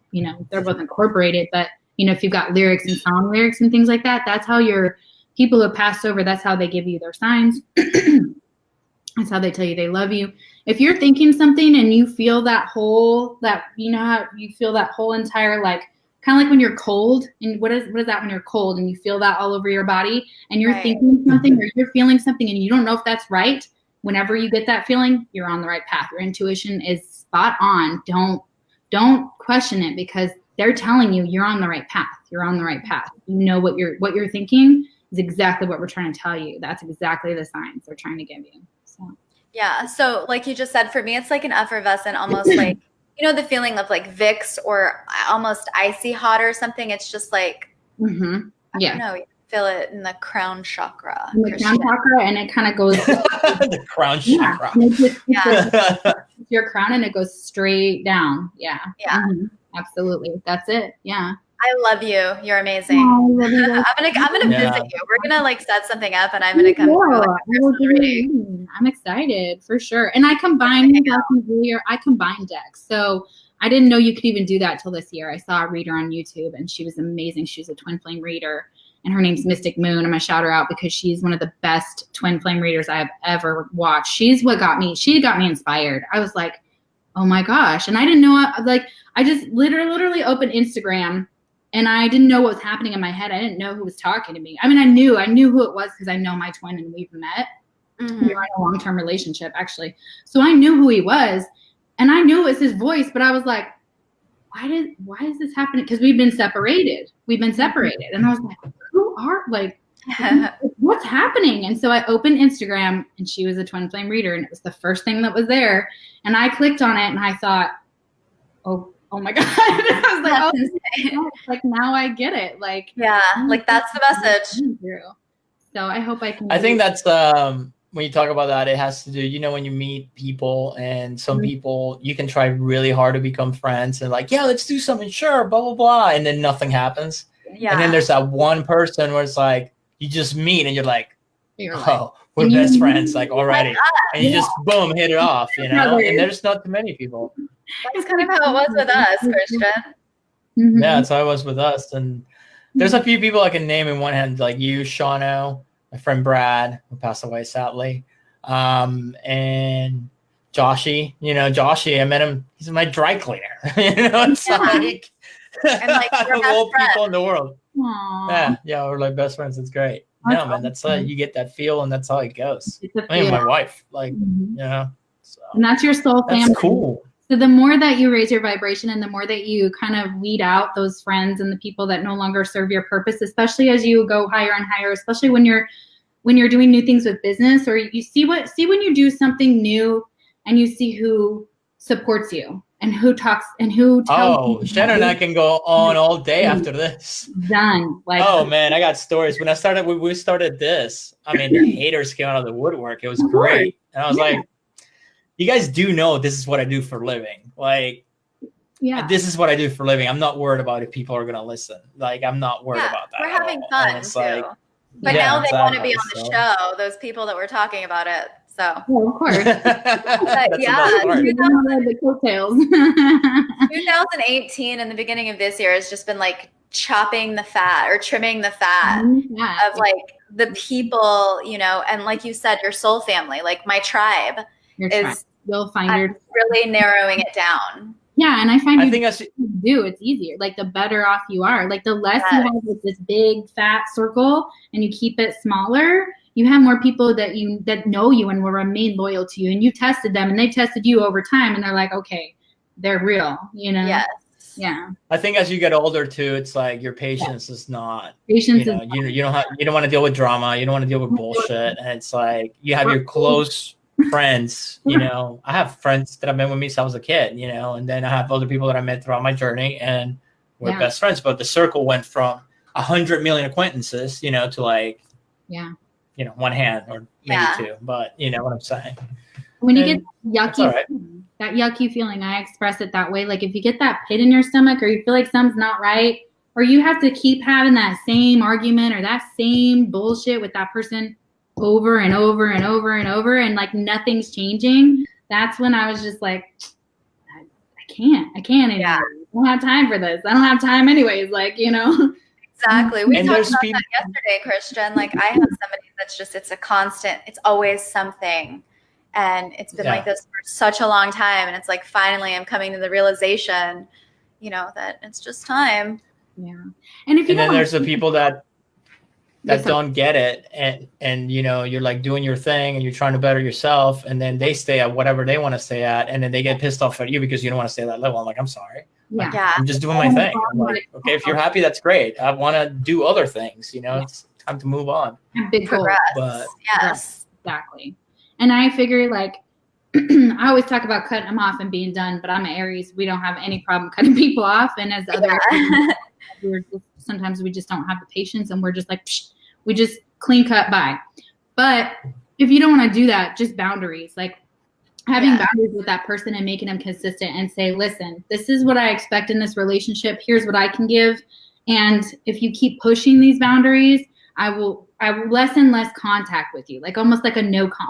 they're both incorporated, but if you've got lyrics and song lyrics and things like that, that's how your people who passed over, that's how they give you their signs. That's how they tell you they love you. If you're thinking something and you feel that whole, how you feel that whole entire, like, kind of like when you're cold, and what is that when you're cold and you feel that all over your body and you're thinking something or you're feeling something and you don't know if that's right, whenever you get that feeling, you're on the right path. Your intuition is spot on. Don't question it because they're telling you you're on the right path. You're on the right path. You know what you're thinking is exactly what we're trying to tell you. That's exactly the signs they're trying to give you. So Yeah. So like you just said, for me, it's like an effervescent, almost like, the feeling of like Vicks or almost icy hot or something. It's just like, I don't know, you feel it in the crown chakra. And it kind of goes the crown chakra. Your crown and it goes straight down. Yeah. Absolutely. That's it. Yeah. I love you. You're amazing. Oh, I love you guys. I'm gonna visit you. We're gonna like set something up, and I'm gonna come. I'm excited for sure. And I combined decks. So I didn't know you could even do that till this year. I saw a reader on YouTube, and she was amazing. She's a twin flame reader, and her name's Mystic Moon. I'm gonna shout her out because she's one of the best twin flame readers I have ever watched. She's what got me. She got me inspired. I was like, oh my gosh, and I didn't know. I just literally opened Instagram. And I didn't know what was happening in my head. I didn't know who was talking to me. I mean, I knew who it was because I know my twin and we've met. We were in a long-term relationship, actually. So I knew who he was, and I knew it was his voice. But I was like, why is this happening? Because we've been separated, and I was like, what's happening? And so I opened Instagram, and she was a twin flame reader, and it was the first thing that was there. And I clicked on it, and I thought, oh my God. I was like, like now I get it. Like, yeah, like that's the message. So I hope I can. I think that's when you talk about that, it has to do, when you meet people and some people, you can try really hard to become friends and like, yeah, let's do something. Sure. Blah, blah, blah. And then nothing happens. Yeah. And then there's that one person where it's like, you just meet and you're like, we're best friends, like already. And you just boom, hit it off, and there's not too many people. That's kind of how it was with us, Christian. Yeah, that's how it was with us. And there's a few people I can name in one hand, like you, Shanon, my friend Brad, who passed away sadly, and Joshy, I met him. He's my dry cleaner. It's like and like the old people in the world. Aww. Yeah, we're like best friends. It's great. That's Man, that's you get that feel, and that's how it goes. I mean, my wife, like, so. And that's your soul family. That's cool. So the more that you raise your vibration and the more that you kind of weed out those friends and the people that no longer serve your purpose, especially as you go higher and higher, especially when you're doing new things with business, or you see when you do something new and you see who supports you and who talks and who tells you. Shanon and I can go on all day after this. Done. Like, oh man, I got stories. When we started this, I mean, the haters came out of the woodwork. It was great. And I was like, you guys do know this is what I do for a living. Like, this is what I do for a living. I'm not worried about if people are going to listen. Like, I'm not worried about that. We're having fun too. Like, but now they want to be on the show, those people that were talking about it. So, well, of course. But yeah, the coattails. 2018 and the beginning of this year has just been like chopping the fat or trimming the fat of like the people, and like you said, your soul family, like my tribe. You'll find really narrowing it down. Yeah, and I find I think that's it's easier. Like the better off you are. Like the less you have like this big fat circle and you keep it smaller, you have more people that know you and will remain loyal to you. And you tested them and they tested you over time and they're like, okay, they're real, you know? Yes. Yeah. I think as you get older too, it's like your patience is not. Patience you don't want to deal with drama. You don't want to deal with bullshit. And it's like you have your close friends. You know, I have friends that have been with me since I was a kid. You know, and then I have other people that I met throughout my journey, and we're best friends. But the circle went from 100 million acquaintances, you know, to like, one hand or maybe two. But you know what I'm saying. When you get that yucky feeling, I express it that way. Like if you get that pit in your stomach or you feel like something's not right, or you have to keep having that same argument or that same bullshit with that person over and over and over and over and like nothing's changing, that's when I was just like, I can't anymore. I don't have time for this. I don't have time anyways, like, you know. Exactly. We talked about that yesterday, Christian. Like I have somebody that's just, it's a constant, it's always something. And it's been like this for such a long time. And it's like, finally, I'm coming to the realization, you know, that it's just time. Yeah. And then there's the people that don't get it. And, you know, you're like doing your thing and you're trying to better yourself. And then they stay at whatever they want to stay at. And then they get pissed off at you because you don't want to stay at that level. I'm like, I'm sorry. Like, I'm just doing my thing. I'm like, okay, if you're happy, that's great. I want to do other things. You know, it's time to move on. Big goal. But yes, exactly. And I figure like, I always talk about cutting them off and being done, but I'm an Aries. We don't have any problem cutting people off. And as other sometimes we just don't have the patience and we're just like, psh, we just clean cut by. But if you don't want to do that, just boundaries, like having boundaries with that person and making them consistent and say, listen, this is what I expect in this relationship. Here's what I can give. And if you keep pushing these boundaries, I will less and less contact with you, like almost like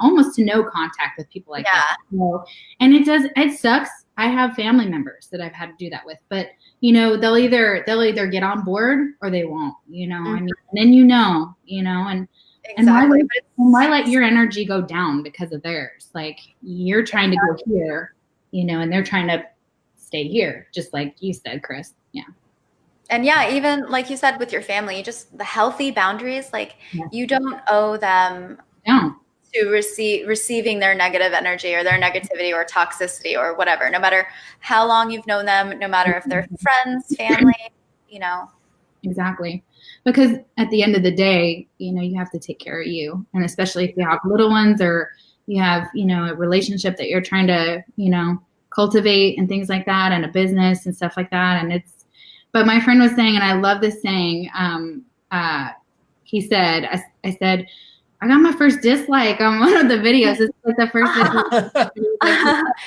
almost to no contact with people like that. So, and it sucks. I have family members that I've had to do that with, but you know, they'll either get on board or they won't, you know, I mean, and then, you know, and why let your energy go down because of theirs? Like you're trying to go here, you know, and they're trying to stay here, just like you said, Chris. Yeah. And even like you said with your family, just the healthy boundaries, like you don't owe them to receiving their negative energy or their negativity or toxicity or whatever, no matter how long you've known them, no matter if they're friends, family, you know. Exactly. Because at the end of the day, you know, you have to take care of you. And especially if you have little ones or you have, you know, a relationship that you're trying to, you know, cultivate and things like that, and a business and stuff like that. And but my friend was saying, and I love this saying, he said, I said, I got my first dislike on one of the videos. It's like the first dislike.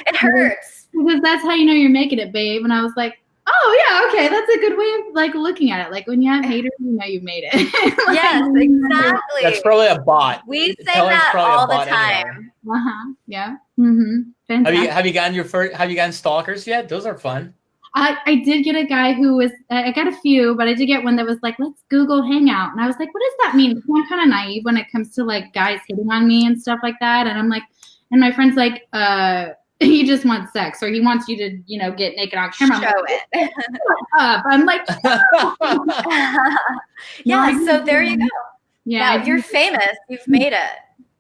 It hurts. Because that's how you know you're making it, babe. And I was like, oh, yeah, okay. That's a good way of like looking at it. Like when you have haters, you know you made it. Like, yes, exactly. That's probably a bot. We say that all the time. Anyway. Yeah. Mm-hmm. Have you gotten stalkers yet? Those are fun. I did get a guy who was, I got a few, but I did get one that was like, let's Google Hangout. And I was like, what does that mean? I'm kind of naive when it comes to like guys hitting on me and stuff like that. And I'm like, and my friend's like, he just wants sex, or he wants you to, you know, get naked on camera. Show it. I'm like, yeah. So there you go. Yeah. Now you're famous. You've made it.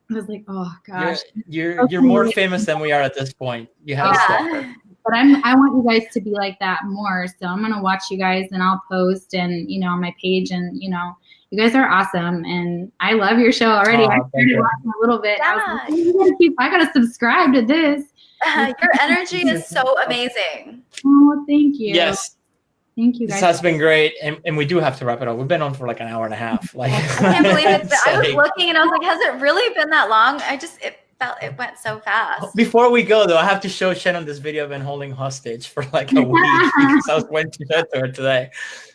I was like, oh gosh. You're more famous than we are at this point. You have a stalker. But I want you guys to be like that more. So I'm going to watch you guys and I'll post and, you know, on my page, and, you know, you guys are awesome. And I love your show already. I started watching a little bit. Yeah. I was like, I got to subscribe to this. Your energy is so amazing. Oh, thank you. Yes. Thank you guys. This has been great. And we do have to wrap it up. We've been on for like an hour and a half. Like, I can't believe it. I was looking and I was like, has it really been that long? It went so fast. Before we go, though, I have to show Shanon this video I've been holding hostage for like a week because I was waiting to get to her today.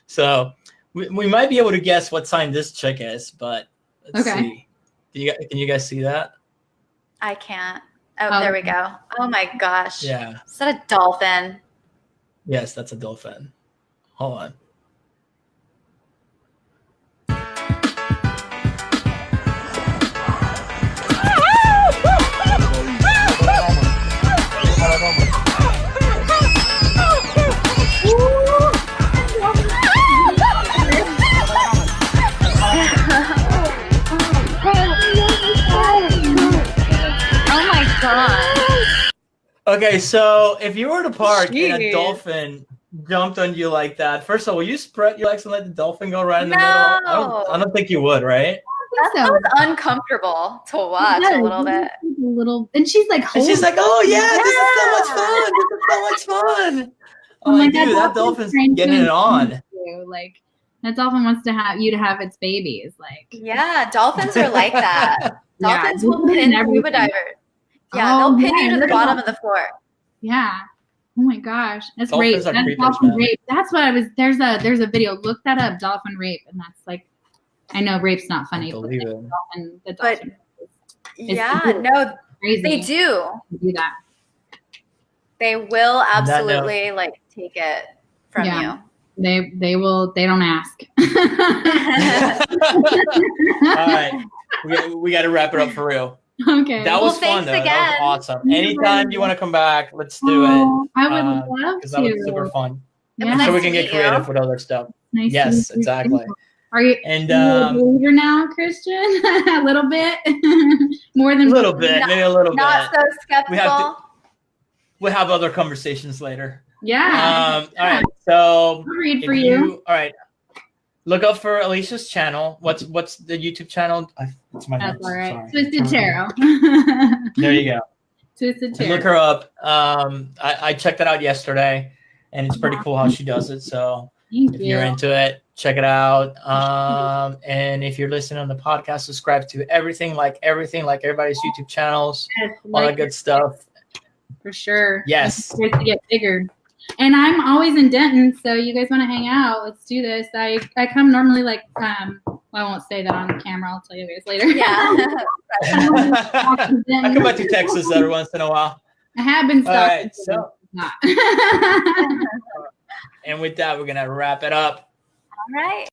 So we might be able to guess what sign this chick is, but let's see. Can you guys see that? I can't. Oh, there we go. Oh my gosh. Yeah. Is that a dolphin? Yes, that's a dolphin. Hold on. Okay, so if you were to park and a Jeez. dolphin jumped on you like that, first of all, will you spread your legs and let the dolphin go right in the middle? I don't think you would, right? That sounds uncomfortable to watch a little bit. And she's like, And she's like, "Oh yeah, this is so much fun! This is so much fun!" I'm like, dude, that dolphin's getting it on. Like, that dolphin wants to have its babies. Like, Yeah, dolphins are like that. Dolphins will pin scuba divers. Yeah, Oh, they'll pin yeah, you to the they're bottom not- of the floor. yeah. Oh my gosh, that's rape. Dolphins are That's creepers, dolphin man. rape. That's what I was. There's a video. Look that up. Dolphin rape, and that's like, I know rape's not funny, but believe it. the But dolphin yeah, no, crazy. they do. do that. They will On that absolutely like take it from Yeah. They will. They don't ask. All right, we got to wrap it up for real. Okay. That was fun, thanks though. That again. was awesome. Anytime you want to come back, let's do it. Oh, I would love Because to. that was super fun. It was Yeah. nice So we to can get meet you. creative with other stuff. Nice to Yes, meet you. exactly. Are you? And a believer now, Christian? A little bit, more a than little bit, maybe a little Not bit. so skeptical. We'll have other conversations later. Yeah. All right. So I'll read if for you. all right. Look up for Alicia's channel. What's the YouTube channel? It's my That's notes. all right. Sorry. Twisted Tarot. There you go. Twisted And look Tarot. her up. I checked it out yesterday, and it's pretty cool how she does it. So Thank if you. you're into it, check it out. And if you're listening on the podcast, subscribe to everything like everybody's YouTube channels, Yes, all that like good stuff. for sure. Yes. It's great to get bigger. And I'm always in Denton, so you guys want to hang out? Let's do this. I come normally like well, I won't say that on camera. I'll tell you guys later. Yeah. I come back to Texas every once in a while. I have been All stuck. right. So, Not. and with that, we're gonna wrap it up. All right.